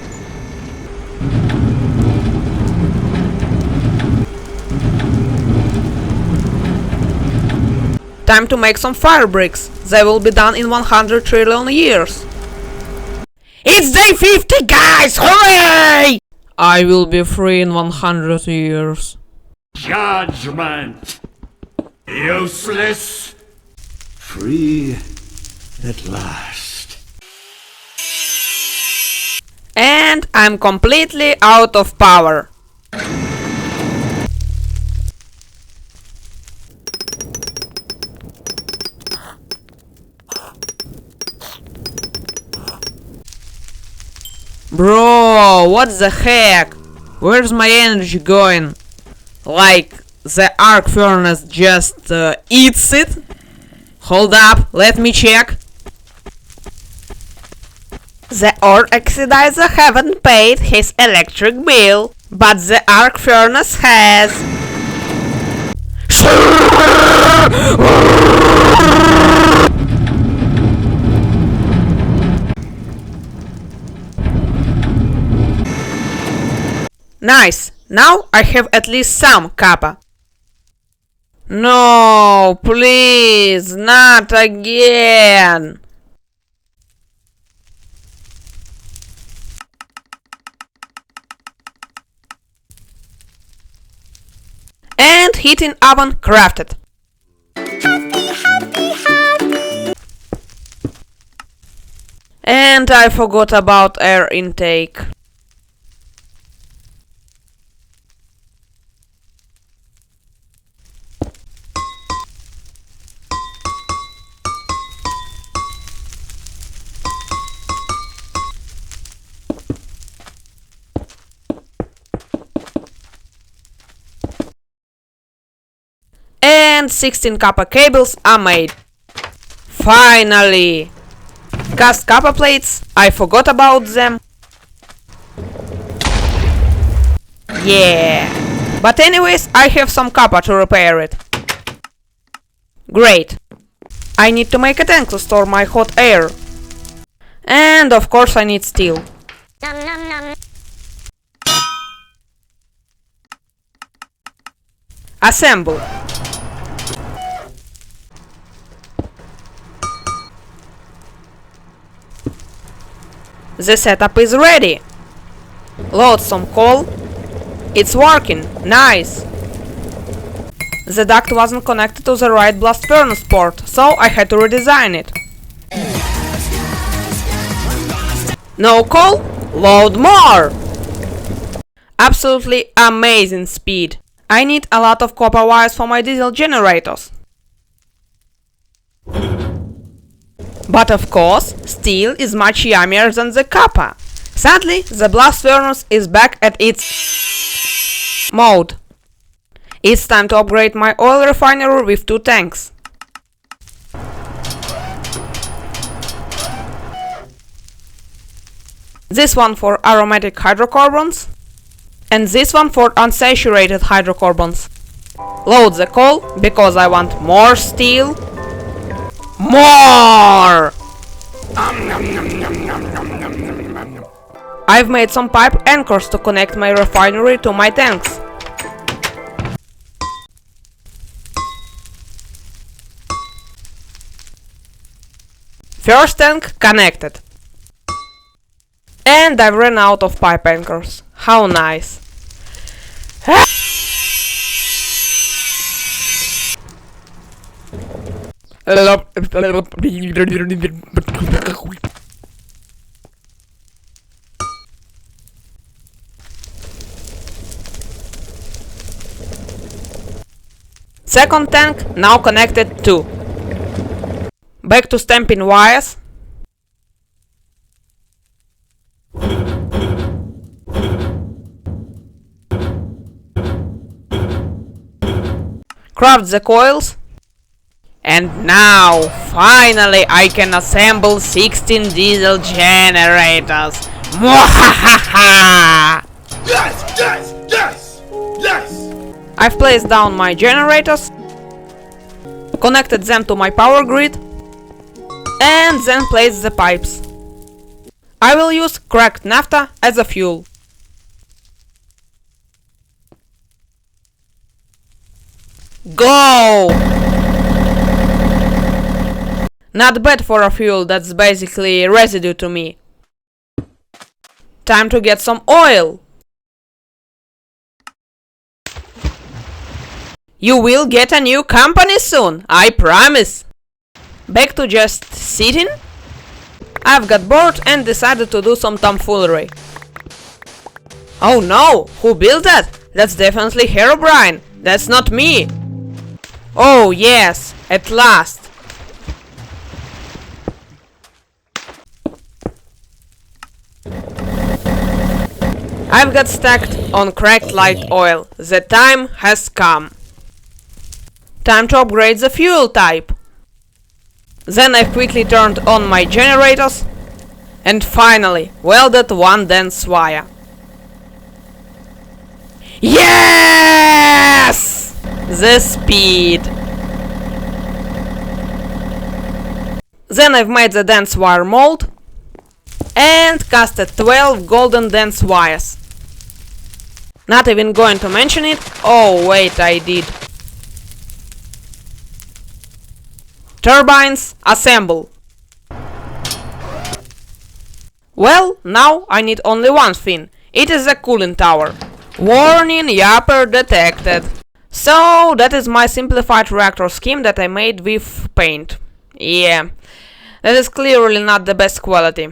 Time to make some fire bricks. They will be done in 100 trillion years. It's day 50, guys! Hooray! I will be free in 100 years. Judgment. Useless. Free at last. And I'm completely out of power. Bro, what the heck? Where's my energy going? Like, the arc furnace just eats it? Hold up, let me check. The ore oxidizer haven't paid his electric bill, but the arc furnace has. Nice! Now I have at least some copper. No, please, not again! And heating oven crafted. And I forgot about air intake. And 16 copper cables are made. Finally! Cast copper plates, I forgot about them. Yeah! But anyways, I have some copper to repair it. Great! I need to make a tank to store my hot air. And of course I need steel. Assemble. The setup is ready. Load some coal. It's working. Nice. The duct wasn't connected to the right blast furnace port, so I had to redesign it. No coal? Load more! Absolutely amazing speed. I need a lot of copper wires for my diesel generators. But of course, steel is much yummier than the copper. Sadly, the blast furnace is back at its mode. It's time to upgrade my oil refinery with 2 tanks. This one for aromatic hydrocarbons, and this one for unsaturated hydrocarbons. Load the coal, because I want more steel. More! I've made some pipe anchors to connect my refinery to my tanks. First tank connected. And I've run out of pipe anchors. How nice. Second tank now connected too. Back to stamping wires. Craft the coils. And now, finally, I can assemble 16 diesel generators. Mwahaha! Yes! Yes! Yes! Yes! I've placed down my generators, connected them to my power grid, and then placed the pipes. I will use cracked naphtha as a fuel. Go! Not bad for a fuel that's basically residue to me. Time to get some oil. You will get a new company soon, I promise. Back to just sitting? I've got bored and decided to do some tomfoolery. Oh no, who built that? That's definitely Herobrine. That's not me. Oh yes, at last. I've got stacked on cracked light oil. The time has come. Time to upgrade the fuel type. Then I quickly turned on my generators and finally welded one dense wire. Yes! The speed! Then I've made the dense wire mold and casted 12 golden dense wires. Not even going to mention it. Oh wait, I did. Turbines, assemble! Well, now I need only one thing. It is a cooling tower. Warning, yapper detected. So, that is my simplified reactor scheme that I made with paint. Yeah, that is clearly not the best quality.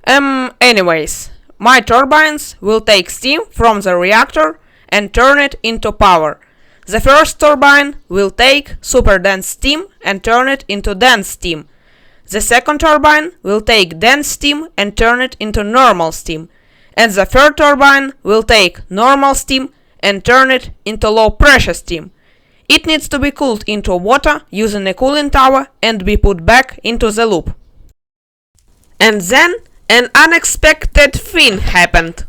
Anyways, my turbines will take steam from the reactor and turn it into power. The first turbine will take super dense steam and turn it into dense steam. The second turbine will take dense steam and turn it into normal steam. And the third turbine will take normal steam and turn it into low pressure steam. It needs to be cooled into water using a cooling tower and be put back into the loop. And then an unexpected thing happened.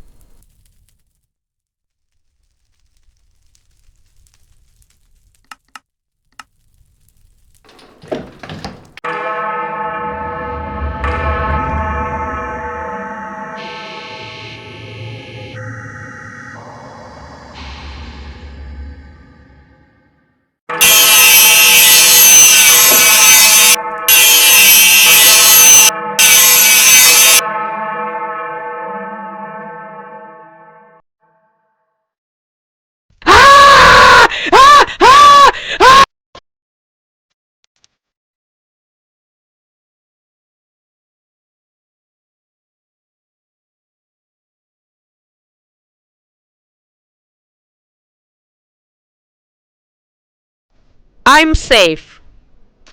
I'm safe.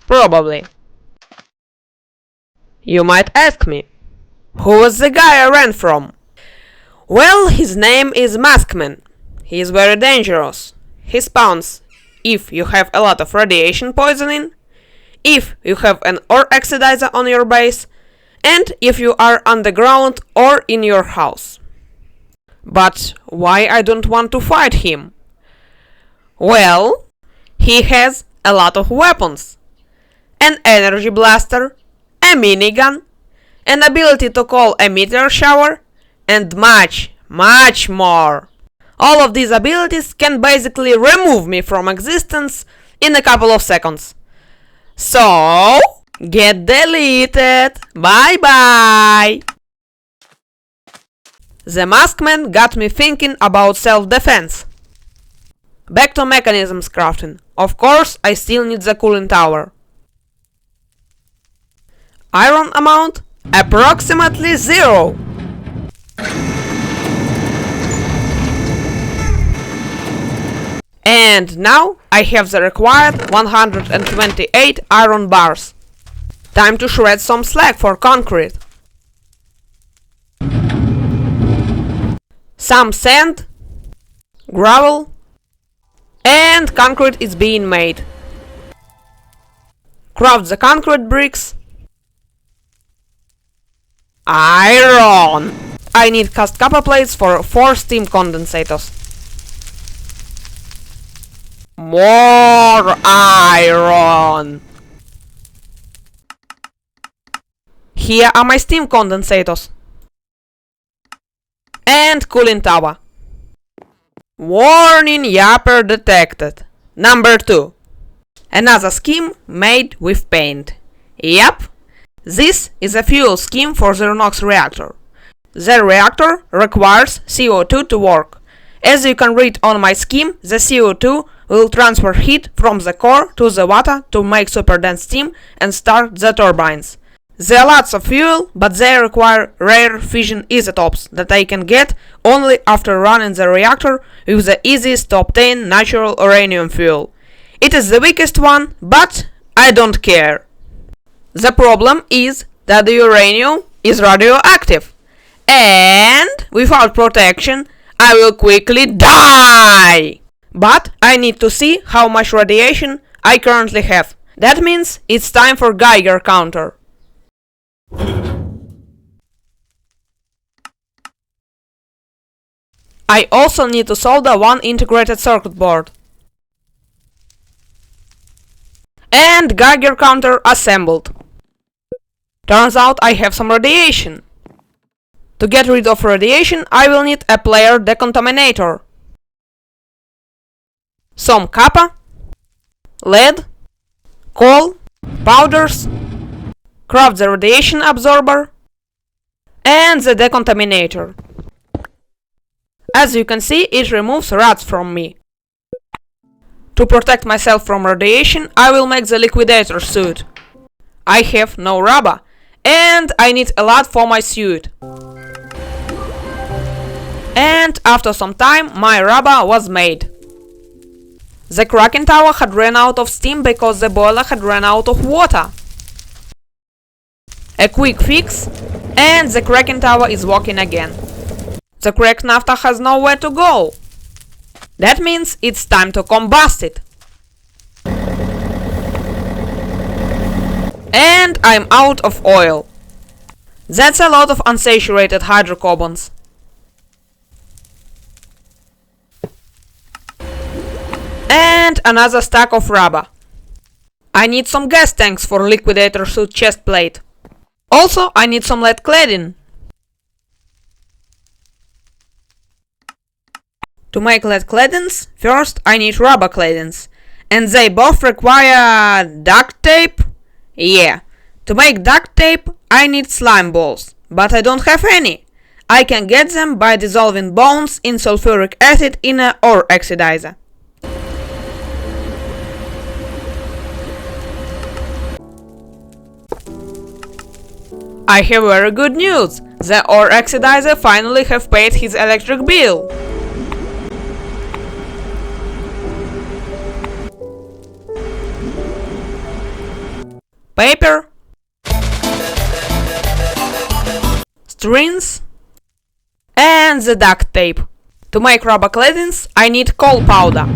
Probably. You might ask me, who was the guy I ran from? Well, his name is Maskman. He is very dangerous. He spawns if you have a lot of radiation poisoning, if you have an ore oxidizer on your base, and if you are underground or in your house. But why I don't want to fight him? Well, he has a lot of weapons. An energy blaster, a minigun, an ability to call a meteor shower, and much, much more. All of these abilities can basically remove me from existence in a couple of seconds. So, get deleted. Bye bye. The Maskman got me thinking about self-defense. Back to mechanisms crafting. Of course, I still need the cooling tower. Iron amount? Approximately 0. And now I have the required 128 iron bars. Time to shred some slag for concrete. Some sand, gravel, and concrete is being made. Craft the concrete bricks. Iron! I need cast copper plates for 4 steam condensators. More iron! Here are my steam condensators. And cooling tower. Warning, yapper detected. Number 2. Another scheme made with paint. Yep, this is a fuel scheme for the Redox reactor. The reactor requires CO2 to work. As you can read on my scheme, the CO2 will transfer heat from the core to the water to make superdense steam and start the turbines. There are lots of fuel, but they require rare fission isotopes that I can get only after running the reactor with the easiest to obtain natural uranium fuel. It is the weakest one, but I don't care. The problem is that the uranium is radioactive, and without protection I will quickly die. But I need to see how much radiation I currently have. That means it's time for Geiger counter. I also need to solder one integrated circuit board. And Geiger counter assembled. Turns out I have some radiation. To get rid of radiation, I will need a player decontaminator, some copper, lead, coal, powders, craft the radiation absorber, and the decontaminator. As you can see, it removes rats from me. To protect myself from radiation, I will make the liquidator suit. I have no rubber, and I need a lot for my suit. And after some time, my rubber was made. The cracking tower had run out of steam because the boiler had run out of water. A quick fix, and the cracking tower is working again. The cracked naphtha has nowhere to go. That means it's time to combust it. And I'm out of oil. That's a lot of unsaturated hydrocarbons. And another stack of rubber. I need some gas tanks for liquidator suit chest plate. Also, I need some lead cladding. To make lead claddings, first I need rubber claddings. And they both require duct tape? Yeah. To make duct tape, I need slime balls. But I don't have any. I can get them by dissolving bones in sulfuric acid in an ore oxidizer. I have very good news. The ore oxidizer finally have paid his electric bill. Paper, strings, and the duct tape. To make rubber claddings, I need coal powder.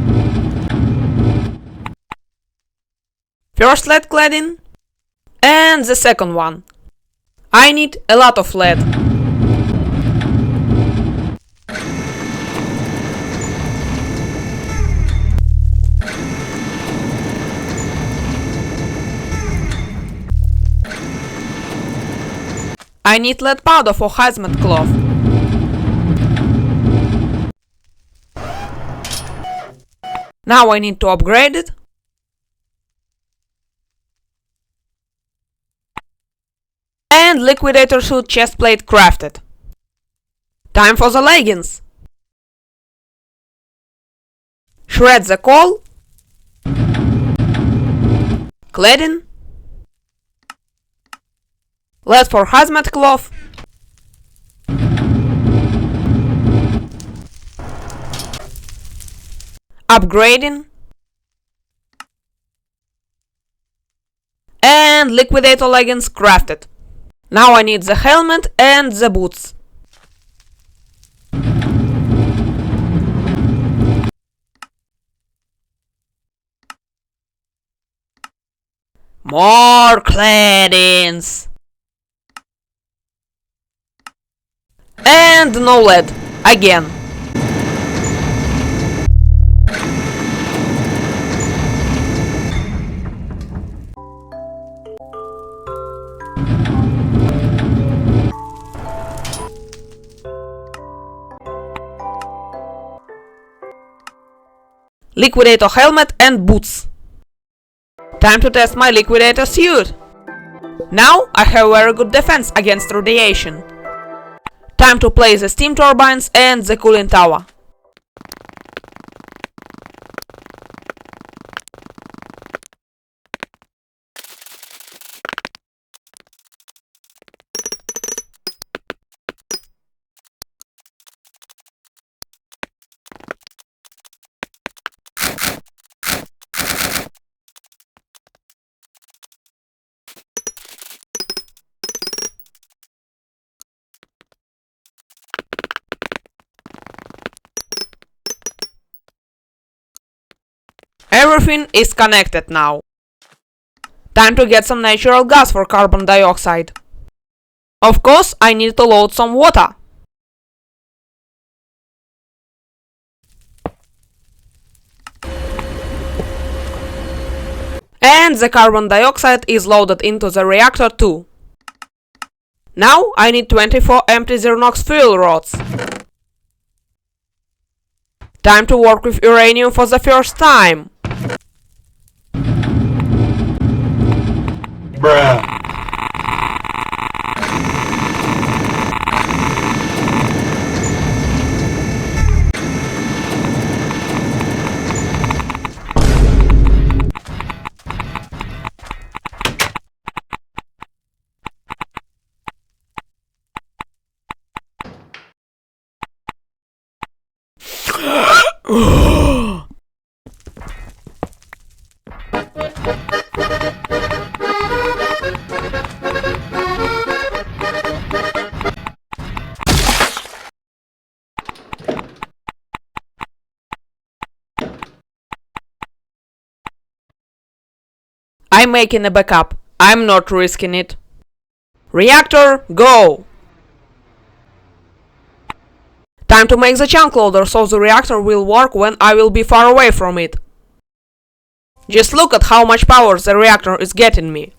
First lead cladding, and the second one. I need a lot of lead. I need lead powder for hazmat cloth. Now I need to upgrade it. And liquidator suit chest plate crafted. Time for the leggings. Shred the coal. Cladding. Lead for hazmat cloth. Upgrading. And liquidator leggings crafted. Now I need the helmet and the boots. More claddings. And no lead. Again. Liquidator helmet and boots. Time to test my liquidator suit. Now I have very good defense against radiation. Time to place the steam turbines and the cooling tower. Everything is connected now. Time to get some natural gas for carbon dioxide. Of course, I need to load some water. And the carbon dioxide is loaded into the reactor too. Now I need 24 empty Zernox fuel rods. Time to work with uranium for the first time. Bruh. I'm making a backup. I'm not risking it. Reactor, go! Time to make the chunk loader so the reactor will work when I will be far away from it. Just look at how much power the reactor is getting me.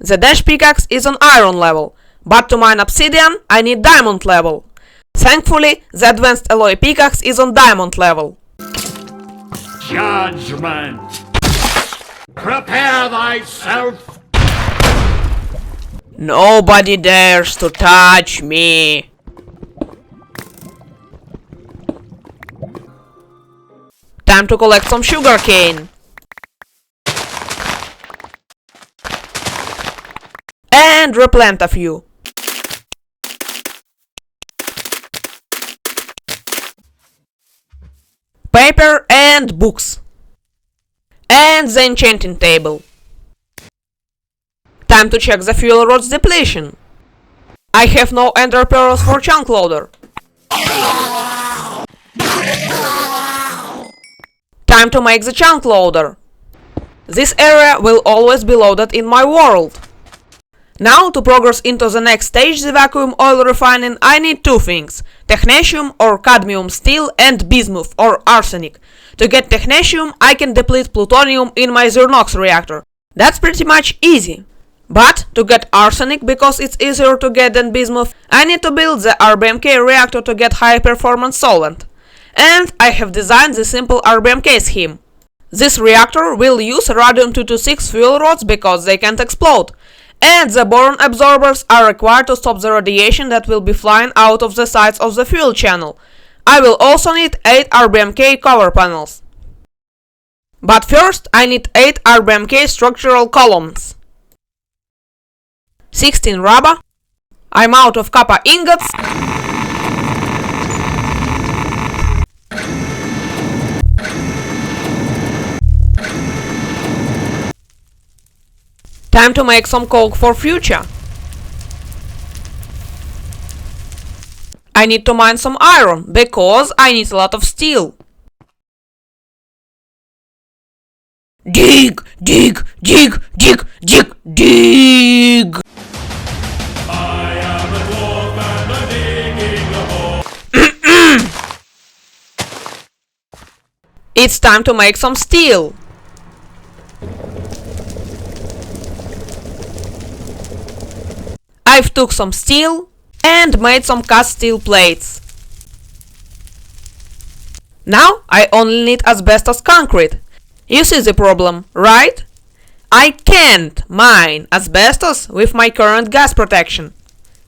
The dash pickaxe is on iron level, but to mine obsidian I need diamond level. Thankfully, the advanced alloy pickaxe is on diamond level. Judgment. Prepare thyself. Nobody dares to touch me. Time to collect some sugarcane. And replant a few. Paper and books. And the enchanting table. Time to check the fuel rod's depletion. I have no ender pearls for chunk loader. Time to make the chunk loader. This area will always be loaded in my world. Now, to progress into the next stage, the vacuum oil refining, I need two things: technetium or cadmium steel and bismuth or arsenic. To get technetium, I can deplete plutonium in my Zernox reactor. That's pretty much easy. But to get arsenic, because it's easier to get than bismuth, I need to build the RBMK reactor to get high performance solvent. And I have designed the simple RBMK scheme. This reactor will use radium-226 fuel rods because they can't explode. And the boron absorbers are required to stop the radiation that will be flying out of the sides of the fuel channel. I will also need 8 RBMK cover panels. But first I need 8 RBMK structural columns. 16 rubber. I'm out of copper ingots. Time to make some coke for future. I need to mine some iron, because I need a lot of steel. Dig, dig, dig, dig, dig, dig! I am a dwarf and I'm digging a hole. It's time to make some steel. I've took some steel and made some cast steel plates. Now I only need asbestos concrete. You see the problem, right? I can't mine asbestos with my current gas protection.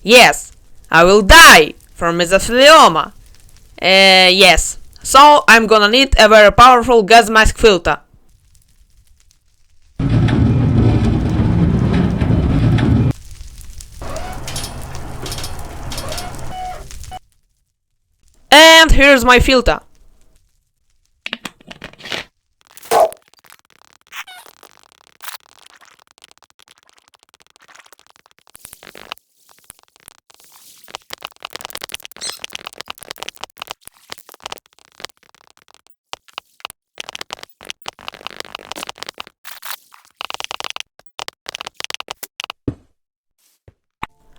Yes, I will die from mesothelioma. Yes, so I'm gonna need a very powerful gas mask filter. And here's my filter.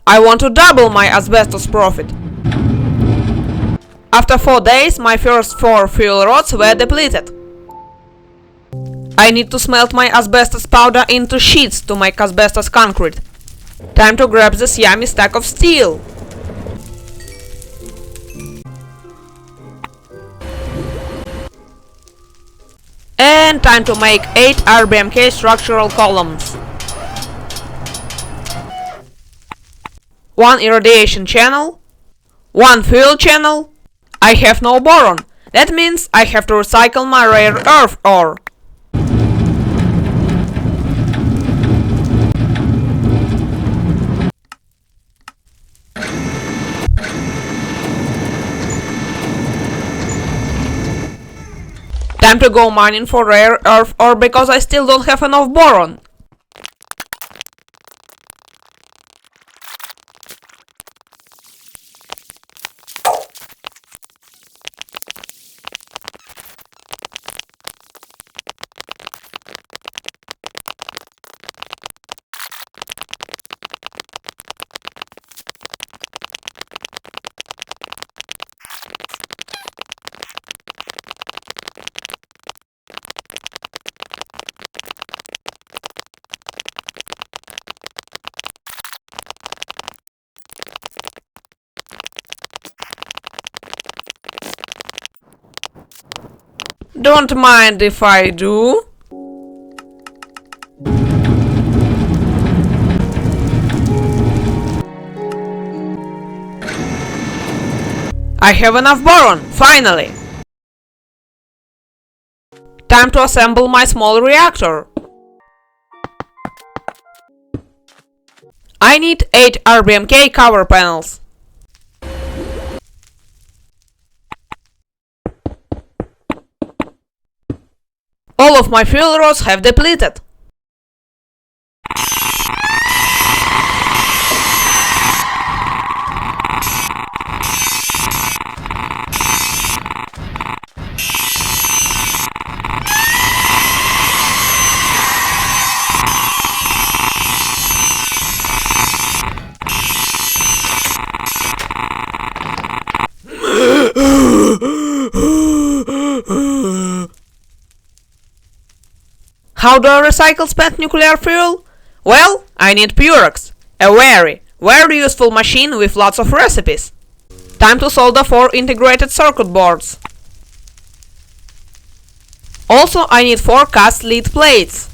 I want to double my asbestos profit. After 4 days, my first 4 fuel rods were depleted. I need to smelt my asbestos powder into sheets to make asbestos concrete. Time to grab this yummy stack of steel. And time to make 8 RBMK structural columns. 1 irradiation channel, 1 fuel channel. I have no boron. That means I have to recycle my rare earth ore. Time to go mining for rare earth ore because I still don't have enough boron. Don't mind if I do. I have enough boron, finally! Time to assemble my small reactor. I need 8 RBMK cover panels. All of my fuel rods have depleted. How do I recycle spent nuclear fuel? Well, I need Purex, a very useful machine with lots of recipes. Time to solder 4 integrated circuit boards. Also, I need 4 cast lead plates.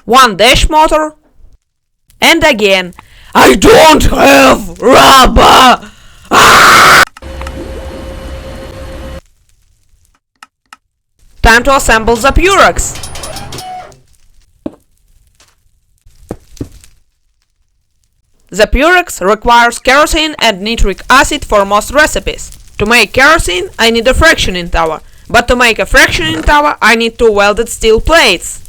one dash motor, and again. I don't have rubber! Time to assemble the Purex. The Purex requires kerosene and nitric acid for most recipes. To make kerosene, I need a fractioning tower, but to make a fractioning tower, I need two welded steel plates.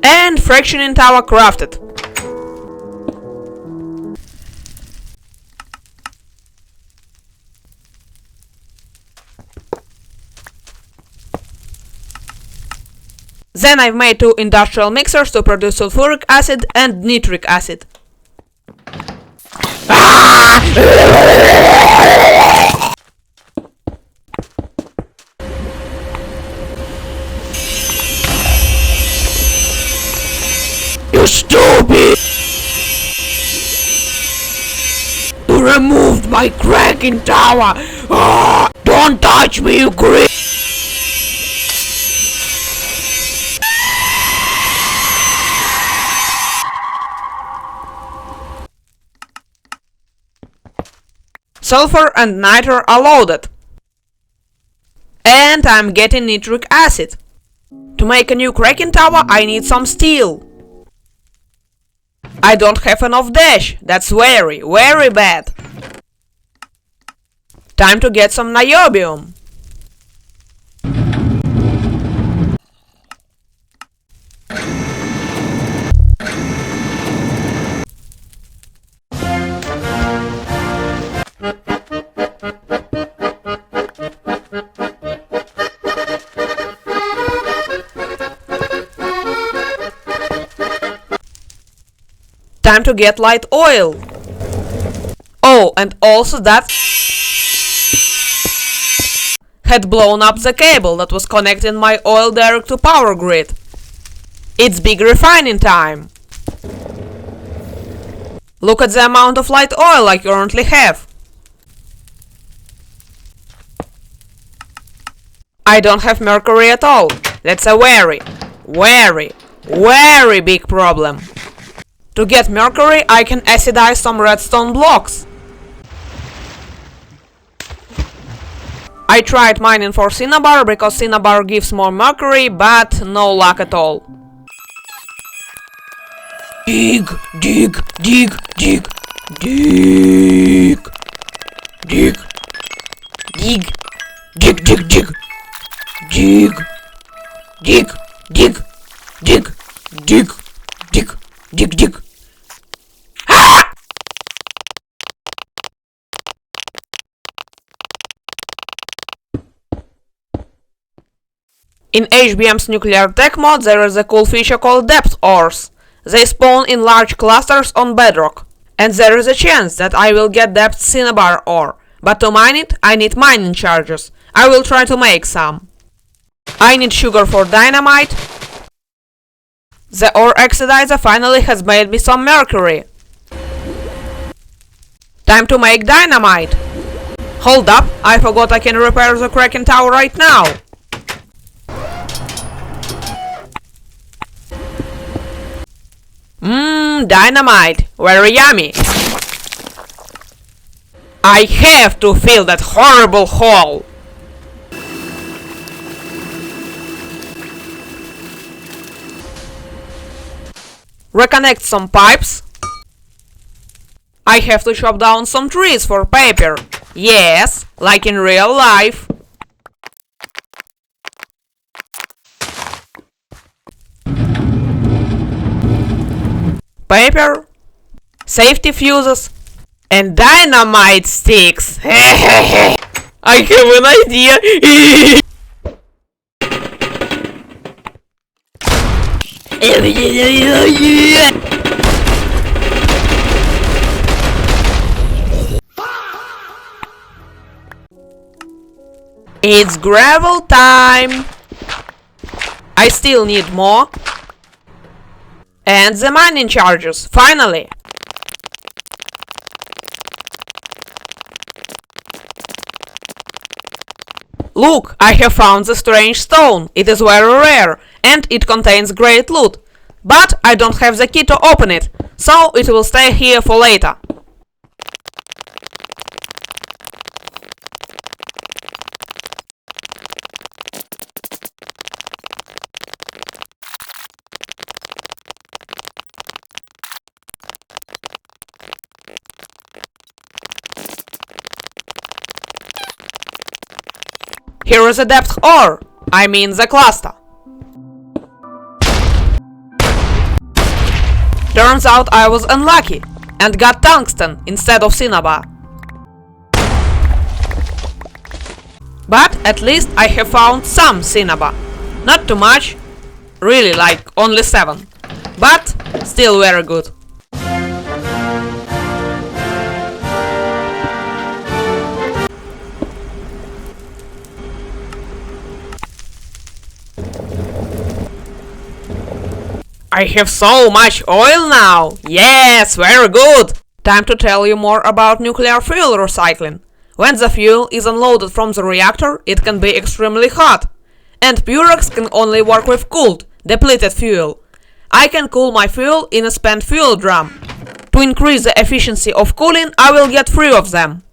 And fractioning tower crafted. Then I've made two industrial mixers to produce sulfuric acid and nitric acid. You stupid! You removed my cracking tower! Don't touch me, you creep! Sulfur and niter are loaded. And I'm getting nitric acid. To make a new cracking tower, I need some steel. I don't have enough dash. That's very, very bad. Time to get some niobium. Time to get light oil. Oh, and also that had blown up the cable that was connecting my oil direct to power grid. It's big refining time. Look at the amount of light oil I currently have. I don't have mercury at all. That's a very, very, very big problem. To get mercury, I can acidize some redstone blocks. I tried mining for cinnabar because cinnabar gives more mercury, but no luck at all. Dig, dig, dig, dig, dig, dig, dig, dig, dig, dig, dig, dig, dig, dig, dig, dig, dig, dig. In HBM's nuclear tech mod there is a cool feature called depth ores. They spawn in large clusters on bedrock. And there is a chance that I will get depth cinnabar ore. But to mine it, I need mining charges. I will try to make some. I need sugar for dynamite. The ore oxidizer finally has made me some mercury. Time to make dynamite. Hold up, I forgot I can repair the cracking tower right now. Dynamite, very yummy. I have to fill that horrible hole. Reconnect some pipes. I have to chop down some trees for paper. Yes, like in real life. Paper, safety fuses, and dynamite sticks. I have an idea. It's gravel time. I still need more. And the mining charges, finally! Look, I have found the strange stone. It is very rare, and it contains great loot. But I don't have the key to open it, so it will stay here for later. Here is a depth ore, I mean the cluster. Turns out I was unlucky and got tungsten instead of cinnabar. But at least I have found some cinnabar. Not too much, really like only 7, but still very good. I have so much oil now! Yes, very good! Time to tell you more about nuclear fuel recycling. When the fuel is unloaded from the reactor, it can be extremely hot. And Purex can only work with cooled, depleted fuel. I can cool my fuel in a spent fuel drum. To increase the efficiency of cooling, I will get 3 of them.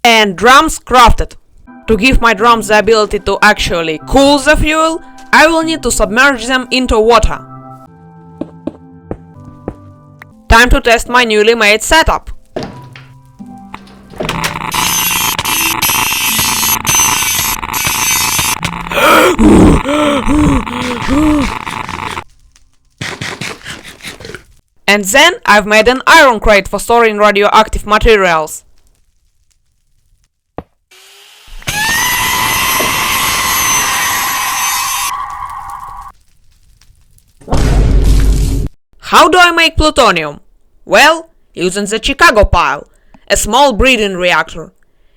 And drums crafted. To give my drums the ability to actually cool the fuel, I will need to submerge them into water. Time to test my newly made setup. And then I've made an iron crate for storing radioactive materials. How do I make plutonium? Well, using the Chicago pile, a small breeding reactor.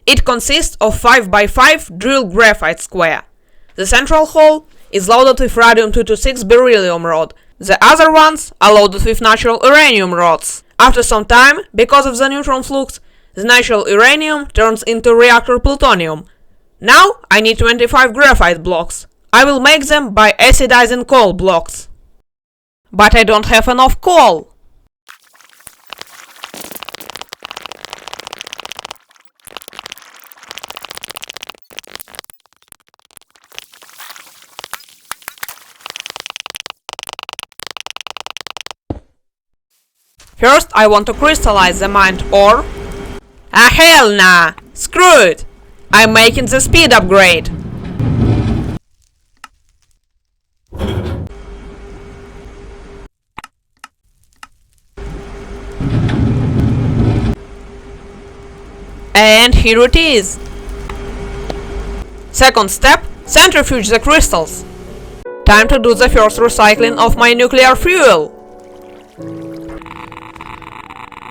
It consists of 5x5 drilled graphite square. The central hole is loaded with radium-226 beryllium rod. The other ones are loaded with natural uranium rods. After some time, because of the neutron flux, the natural uranium turns into reactor plutonium. Now I need 25 graphite blocks. I will make them by acidizing coal blocks. But I don't have enough coal. First, I want to crystallize the mined ore. Ah, hell nah! Screw it! I'm making the speed upgrade. And here it is. Second step, centrifuge the crystals. Time to do the first recycling of my nuclear fuel.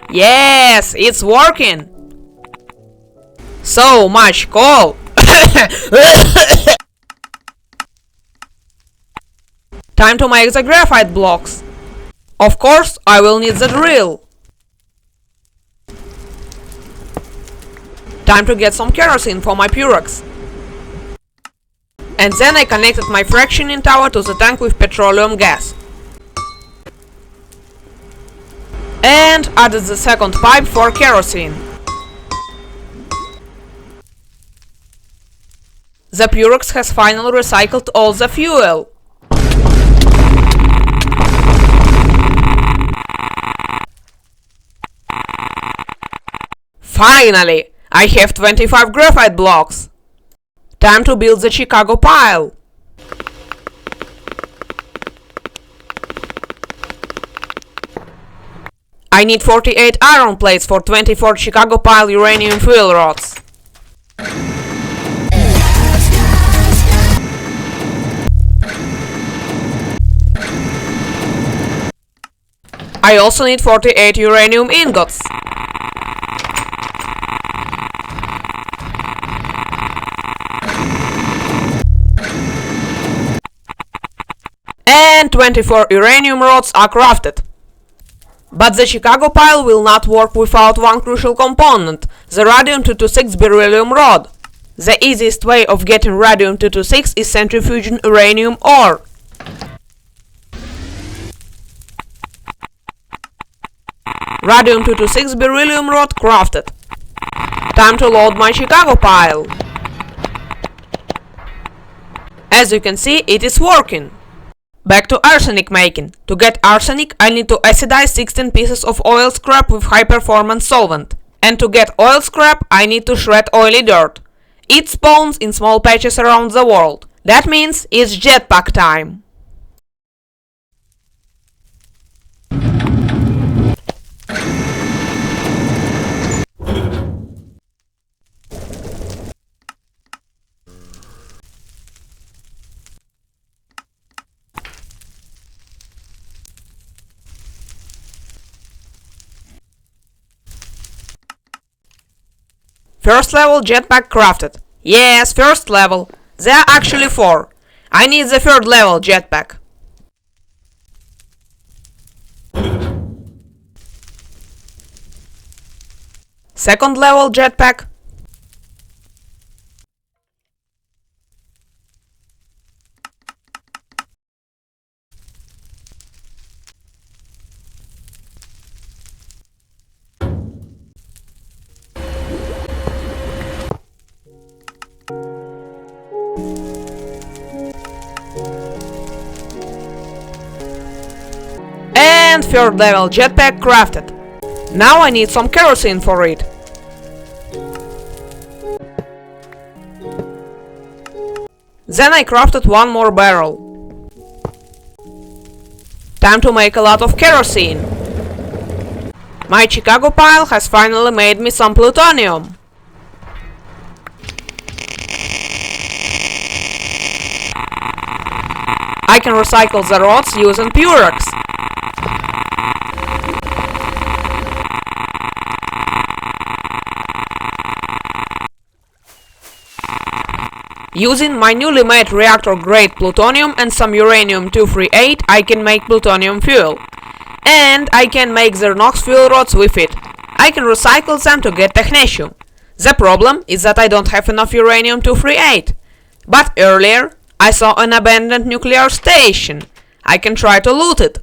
Yes, it's working. So much coal. Time to make the graphite blocks. Of course, I will need the drill. Time to get some kerosene for my Purex. And then I connected my fractioning tower to the tank with petroleum gas. And added the second pipe for kerosene. The Purex has finally recycled all the fuel. Finally! I have 25 graphite blocks. Time to build the Chicago pile. I need 48 iron plates for 24 Chicago pile uranium fuel rods. I also need 48 uranium ingots. and 24 uranium rods are crafted. But the Chicago pile will not work without one crucial component, the radium-226 beryllium rod. The easiest way of getting radium-226 is centrifuging uranium ore. Radium-226 beryllium rod crafted. Time to load my Chicago pile. As you can see, it is working. Back to arsenic making. To get arsenic, I need to acidize 16 pieces of oil scrap with high-performance solvent. And to get oil scrap, I need to shred oily dirt. It spawns in small patches around the world. That means it's jetpack time. First level jetpack crafted. Yes, first level. There are actually 4. I need the third level jetpack. Second level jetpack. And third level jetpack crafted. Now I need some kerosene for it. Then I crafted one more barrel. Time to make a lot of kerosene. My Chicago pile has finally made me some plutonium. I can recycle the rods using Purex. Using my newly made reactor-grade plutonium and some uranium-238, I can make plutonium fuel. And I can make the NOx fuel rods with it. I can recycle them to get technetium. The problem is that I don't have enough uranium-238. But earlier, I saw an abandoned nuclear station. I can try to loot it.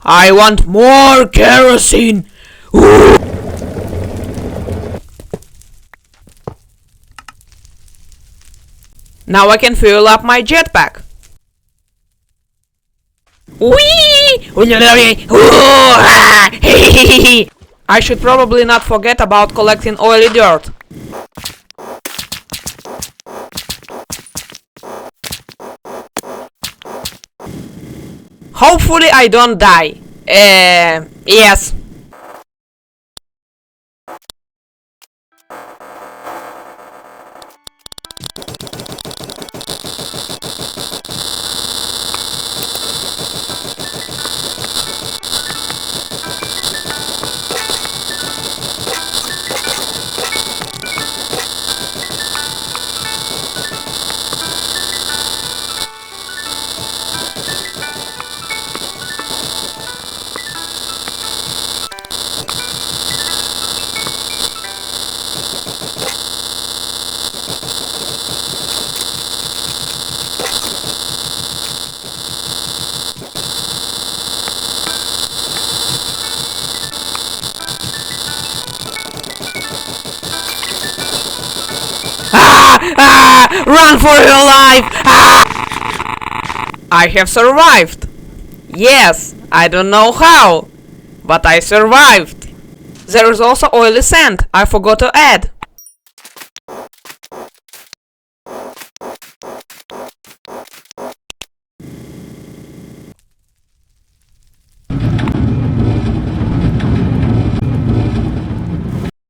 I want more kerosene! Ooh. Now I can fuel up my jetpack. Whee! I should probably not forget about collecting oily dirt. Hopefully I don't die. Yes. Run for your life! I have survived. Yes, I don't know how, but I survived. There is also oily sand I forgot to add.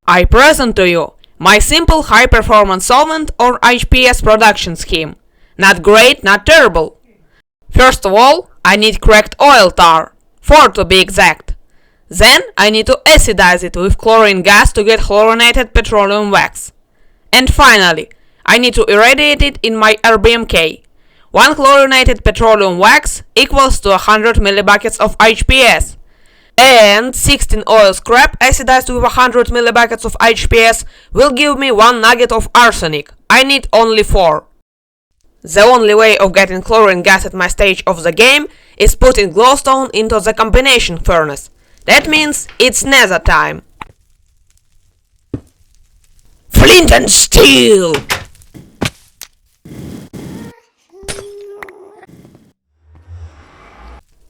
I present to you my simple high-performance solvent or HPS production scheme. Not great, not terrible. First of all, I need cracked oil tar, 4 to be exact. Then I need to acidize it with chlorine gas to get chlorinated petroleum wax. And finally, I need to irradiate it in my RBMK. 1 chlorinated petroleum wax equals to 100 millibuckets of HPS. And 16 oil scrap acidized with 100 millibuckets of HPS will give me 1 nugget of arsenic. I need only 4. The only way of getting chlorine gas at my stage of the game is putting glowstone into the combination furnace. That means it's nether time. Flint and steel!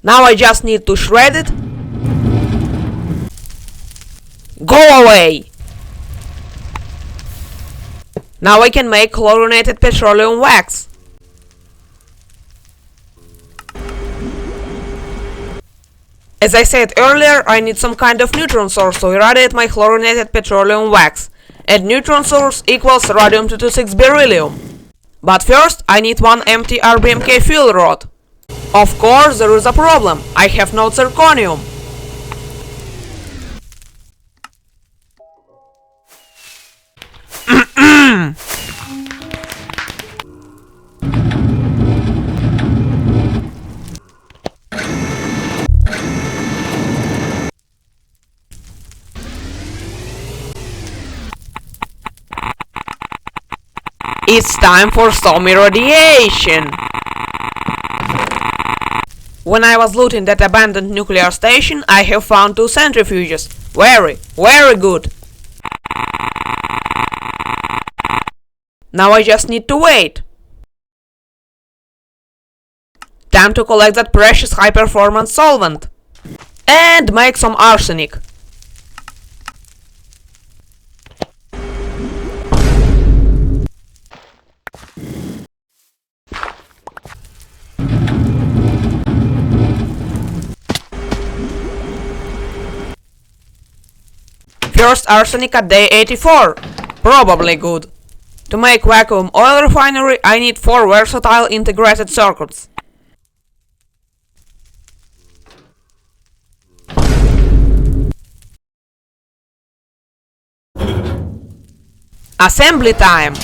Now I just need to shred it. Go away! Now I can make chlorinated petroleum wax. As I said earlier, I need some kind of neutron source to irradiate my chlorinated petroleum wax. And neutron source equals radium-226 beryllium. But first I need 1 empty RBMK fuel rod. Of course there is a problem, I have no zirconium. It's time for some irradiation! When I was looting that abandoned nuclear station, I have found 2 centrifuges. Very good! Now I just need to wait. Time to collect that precious high-performance solvent. And make some arsenic. First arsenic at day 84. Probably good. To make vacuum oil refinery, I need 4 versatile integrated circuits. Assembly time!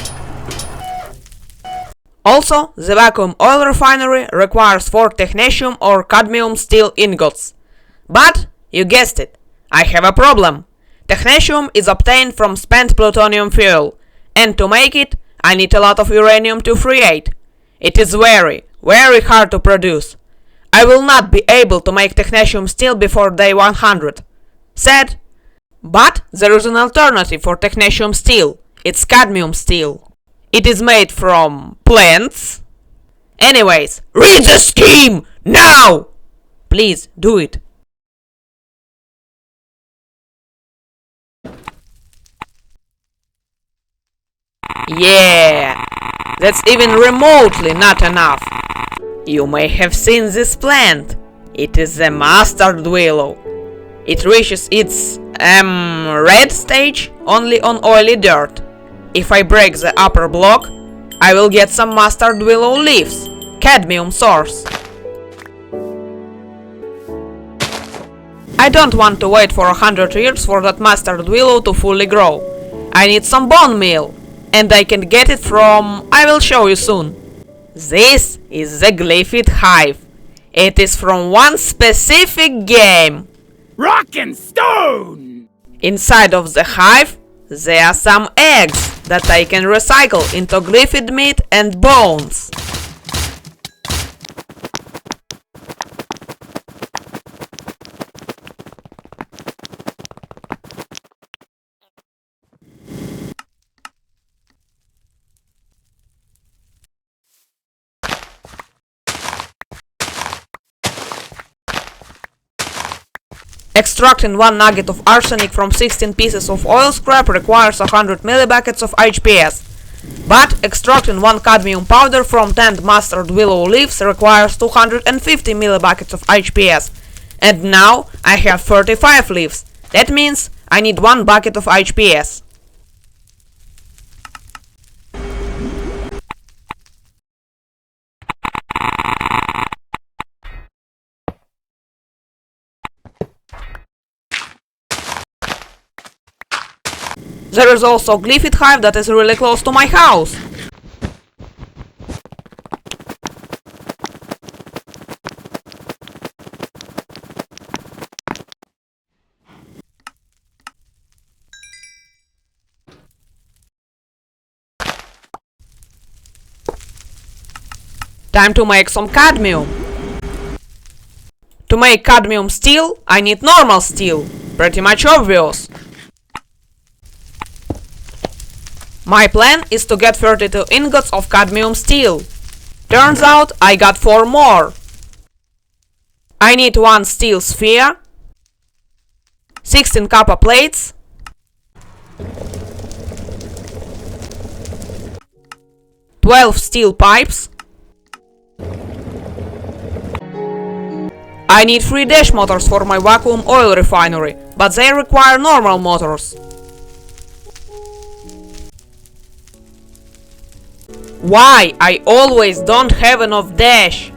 Also, the vacuum oil refinery requires 4 technetium or cadmium steel ingots. But, you guessed it, I have a problem. Technetium is obtained from spent plutonium fuel, and to make it, I need a lot of uranium-238. It is very hard to produce. I will not be able to make technetium steel before day 100. Sad. But there is an alternative for technetium steel. It's cadmium steel. It is made from plants. Anyways, read the scheme now! Please do it. Yeah, that's even remotely not enough. You may have seen this plant. It is the mustard willow. It reaches its red stage only on oily dirt. If I break the upper block, I will get some mustard willow leaves, cadmium source. I don't want to wait for 100 years for that mustard willow to fully grow. I need some bone meal. And I can get it from... I will show you soon. This is the Glyphid Hive. It is from one specific game. Rock and stone! Inside of the hive, there are some eggs that I can recycle into Glyphid meat and bones. Extracting 1 nugget of arsenic from 16 pieces of oil scrap requires 100 millibuckets of HPS. But extracting 1 cadmium powder from 10 mustard willow leaves requires 250 millibuckets of HPS. And now I have 35 leaves. That means I need 1 bucket of HPS. There is also Glyphid Hive that is really close to my house. Time to make some cadmium. To make cadmium steel, I need normal steel. Pretty much obvious. My plan is to get 32 ingots of cadmium steel. Turns out I got 4 more. I need 1 steel sphere, 16 copper plates, 12 steel pipes. I need 3 dash motors for my vacuum oil refinery, but they require normal motors. Why I always don't have enough dash?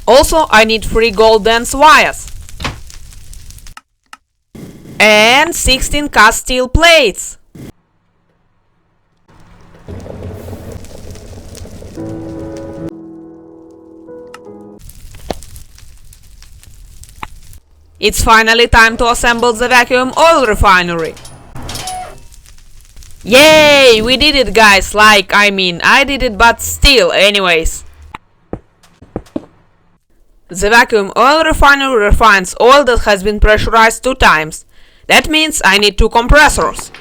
Also, I need 3 gold dense wires and 16 cast steel plates. It's finally time to assemble the vacuum oil refinery. Yay! We did it, guys! I did it, but still, anyways. The vacuum oil refinery refines oil that has been pressurized 2 times. That means I need 2 compressors.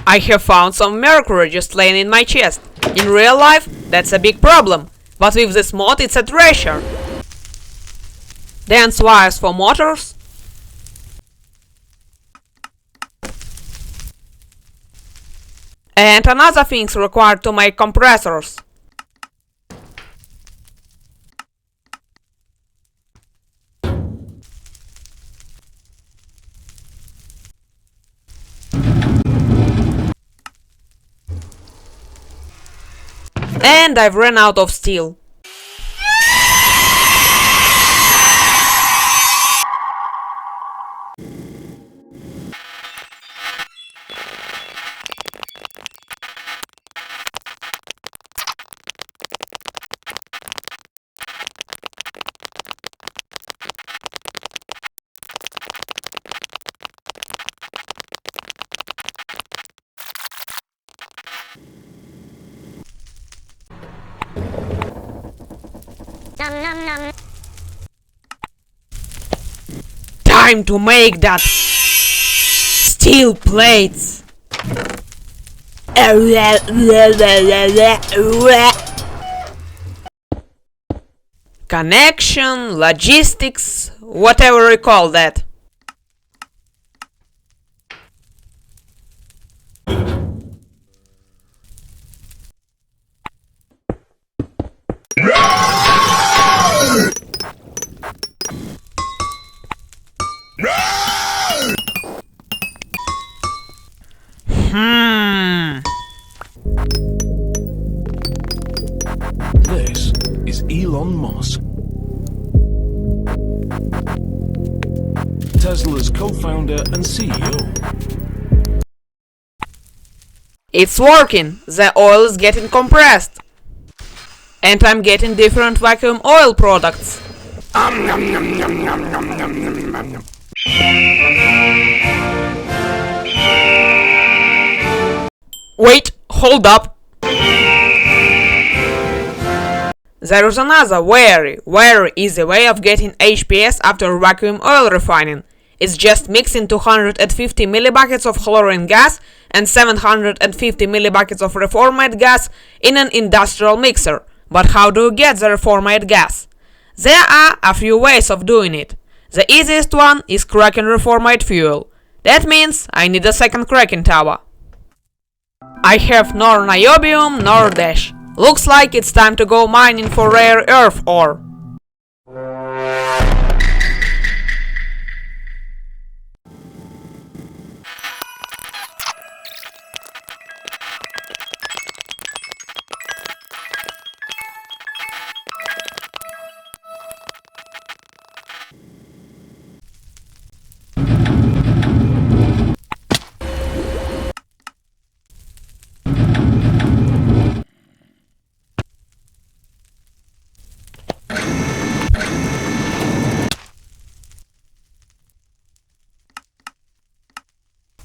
I have found some mercury just laying in my chest. In real life, that's a big problem, but with this mod it's a treasure. Dense wires for motors. And another things required to make compressors. And I've run out of steel. Time to make that steel plates. Connection, logistics, whatever you call that. This is Elon Musk, Tesla's co-founder and CEO. It's working! The oil is getting compressed. And I'm getting different vacuum oil products. Wait, hold up. There is another very easy way of getting HPS after vacuum oil refining. It's just mixing 250 millibuckets of chlorine gas and 750 millibuckets of reformate gas in an industrial mixer. But how do you get the reformate gas? There are a few ways of doing it. The easiest one is cracking reformate fuel. That means I need a second cracking tower. I have nor niobium nor dash. Looks like it's time to go mining for rare earth ore.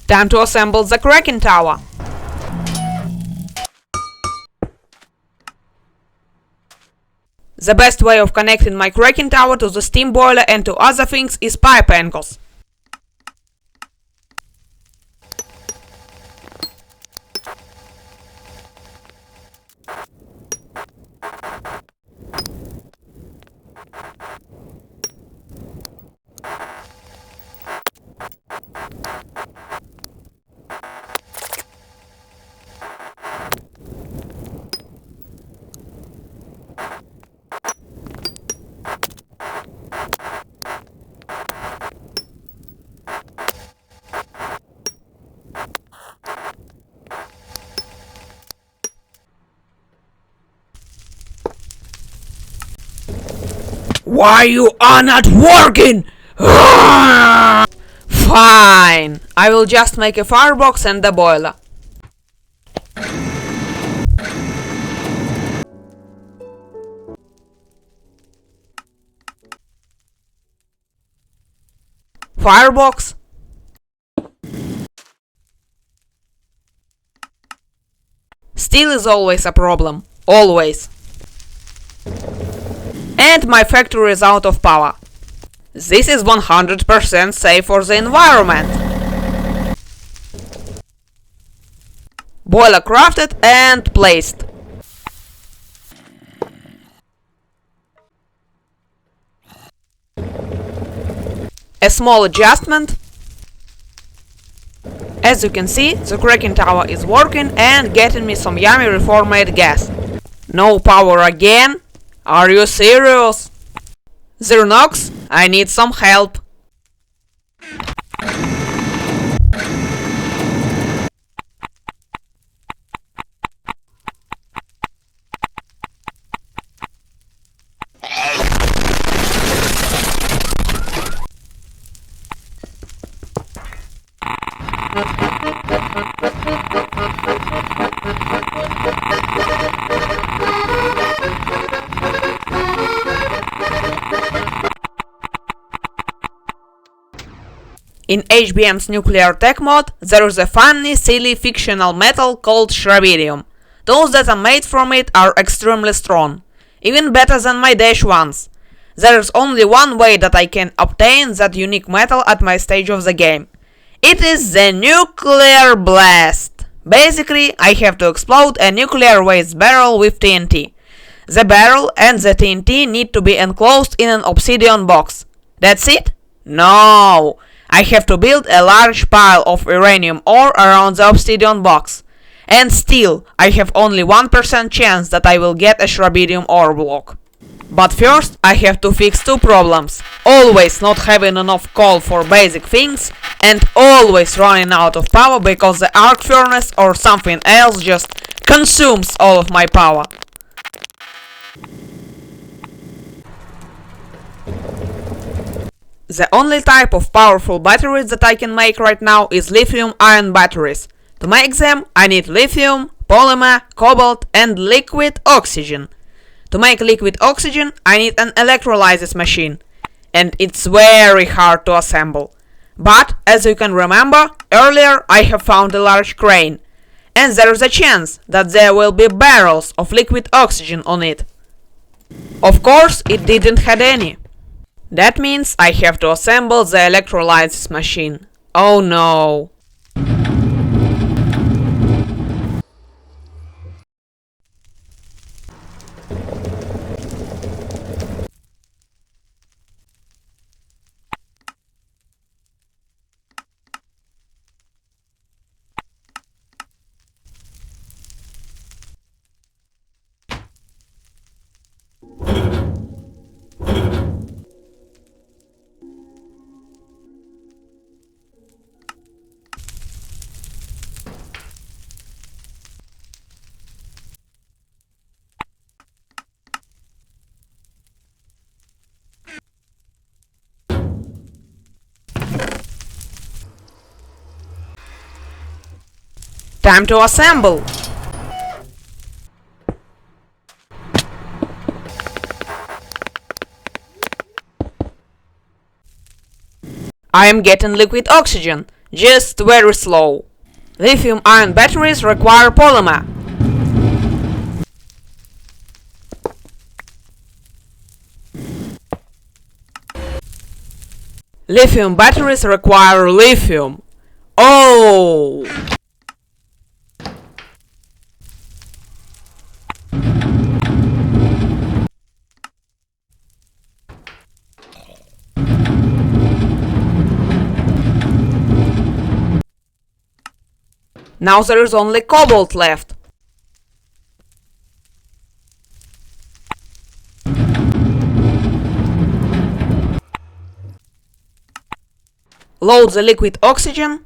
Time to assemble the Kraken Tower. The best way of connecting my Kraken Tower to the steam boiler and to other things is pipe angles. Why you are not working? Fine, I will just make a firebox and a boiler. Firebox. Steel is always a problem. Always. And my factory is out of power. This is 100% safe for the environment. Boiler crafted and placed. A small adjustment. As you can see, the Kraken Tower is working and getting me some yummy reformate gas. No power again? Are you serious? Zernox, I need some help. In HBM's nuclear tech mod, there is a funny, silly, fictional metal called Shravirium. Those that are made from it are extremely strong, even better than my Dash ones. There is only one way that I can obtain that unique metal at my stage of the game. It is the nuclear blast. Basically, I have to explode a nuclear waste barrel with TNT. The barrel and the TNT need to be enclosed in an obsidian box. That's it? No! I have to build a large pile of uranium ore around the obsidian box. And still, I have only 1% chance that I will get a Shravirium ore block. But first, I have to fix two problems. Always not having enough coal for basic things, and always running out of power because the arc furnace or something else just consumes all of my power. The only type of powerful batteries that I can make right now is lithium-ion batteries. To make them, I need lithium, polymer, cobalt and liquid oxygen. To make liquid oxygen, I need an electrolysis machine. And it's very hard to assemble. But, as you can remember, earlier I have found a large crane. And there is a chance that there will be barrels of liquid oxygen on it. Of course, it didn't have any. That means I have to assemble the electrolysis machine. Oh no! Time to assemble! I am getting liquid oxygen. just very slow. Lithium-ion batteries require polymer. Lithium batteries require lithium. Oh! Now there is only cobalt left. Load the liquid oxygen.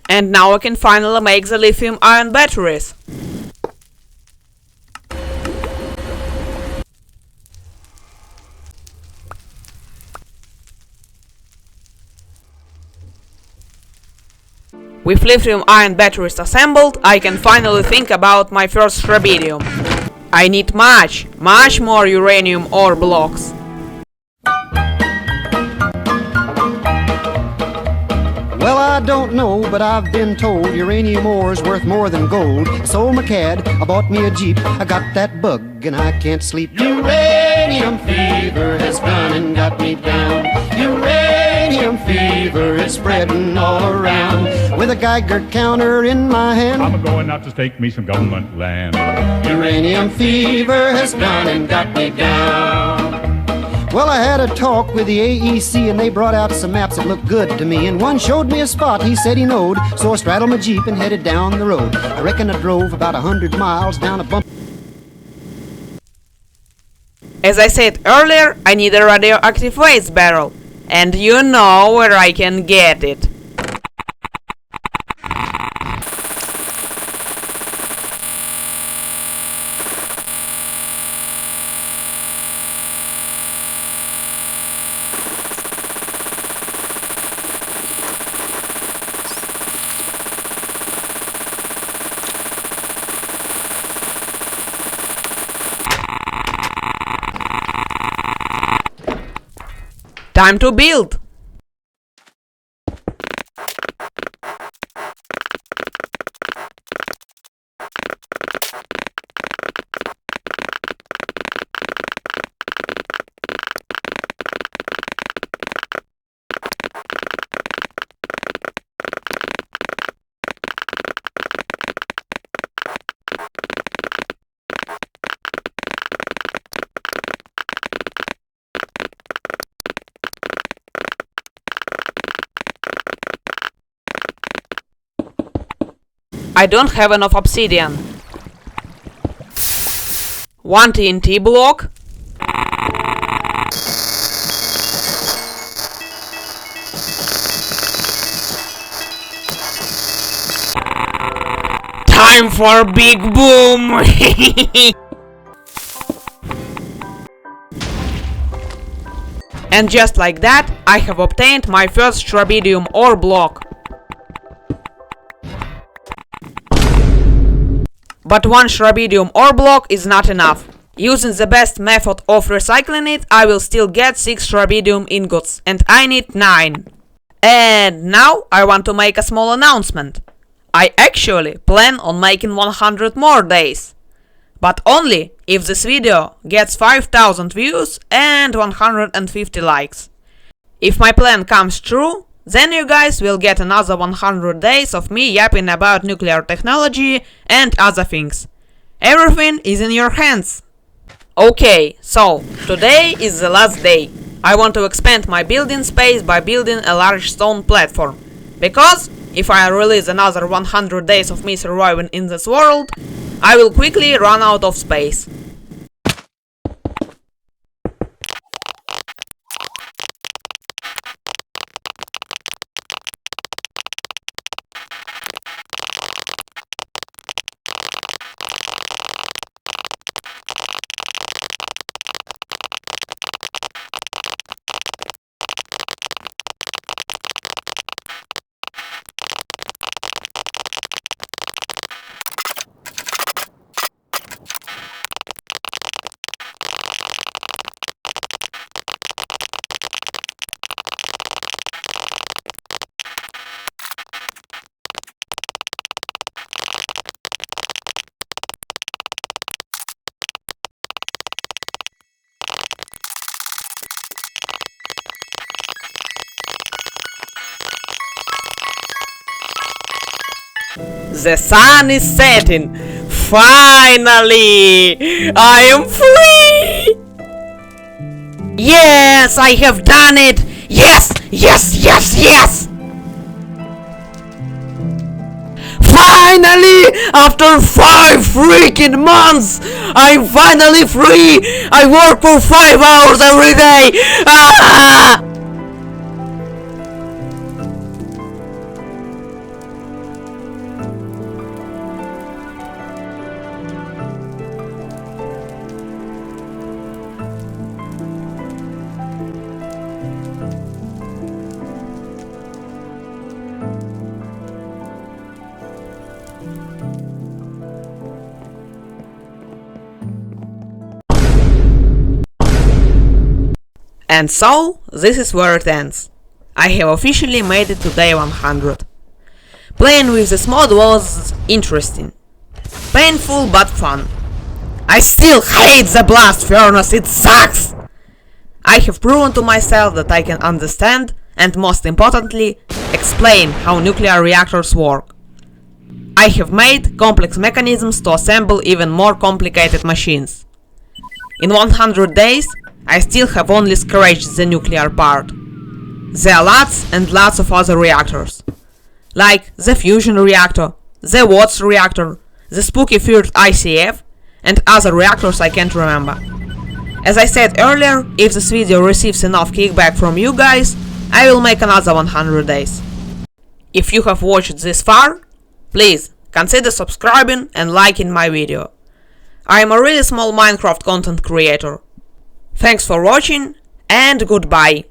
And now I can finally make the lithium-ion batteries. With lithium-ion batteries assembled, I can finally think about my first rubidium. I need much more uranium ore blocks. Well, I don't know, but I've been told uranium ore's worth more than gold. I sold my cad, I bought me a Jeep, I got that bug and I can't sleep. Uranium fever has gone and got me down. Uranium fever is spreading all around. With a Geiger counter in my hand, I'm going out to stake me some government land. uranium fever has gone and got me down. Well, I had a talk with the AEC and they brought out some maps that looked good to me. And one showed me a spot he said he knowed, so I straddled my Jeep and headed down the road. I reckon I drove about 100 miles down a bump. As I said earlier, I need a radioactive waste barrel. And you know where I can get it. Time to build! I don't have enough obsidian. One TNT block. Time for big boom! And just like that, I have obtained my first rubidium ore block. But one rubidium ore block is not enough. Using the best method of recycling it, I will still get 6 rubidium ingots, and I need 9. And now I want to make a small announcement. I actually plan on making 100 more days. But only if this video gets 5000 views and 150 likes. If my plan comes true, then you guys will get another 100 days of me yapping about nuclear technology and other things. Everything is in your hands. Okay, so today is the last day. I want to expand my building space by building a large stone platform. Because if I release another 100 days of me surviving in this world, I will quickly run out of space. The sun is setting. Finally! I am free! Yes, I have done it! Yes! Yes! Yes! Yes! Finally! After 5 freaking months! I'm finally free! I work for 5 hours every day! Ah! And so, this is where it ends. I have officially made it to day 100. Playing with this mod was interesting. Painful but fun. I still hate the blast furnace, it sucks! I have proven to myself that I can understand and, most importantly, explain how nuclear reactors work. I have made complex mechanisms to assemble even more complicated machines. In 100 days, I still have only scratched the nuclear part. There are lots and lots of other reactors, like the fusion reactor, the Watts reactor, the spooky third ICF, and other reactors I can't remember. As I said earlier, if this video receives enough kickback from you guys, I will make another 100 days. If you have watched this far, please consider subscribing and liking my video. I am a really small Minecraft content creator. Thanks for watching and goodbye.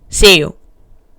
See you.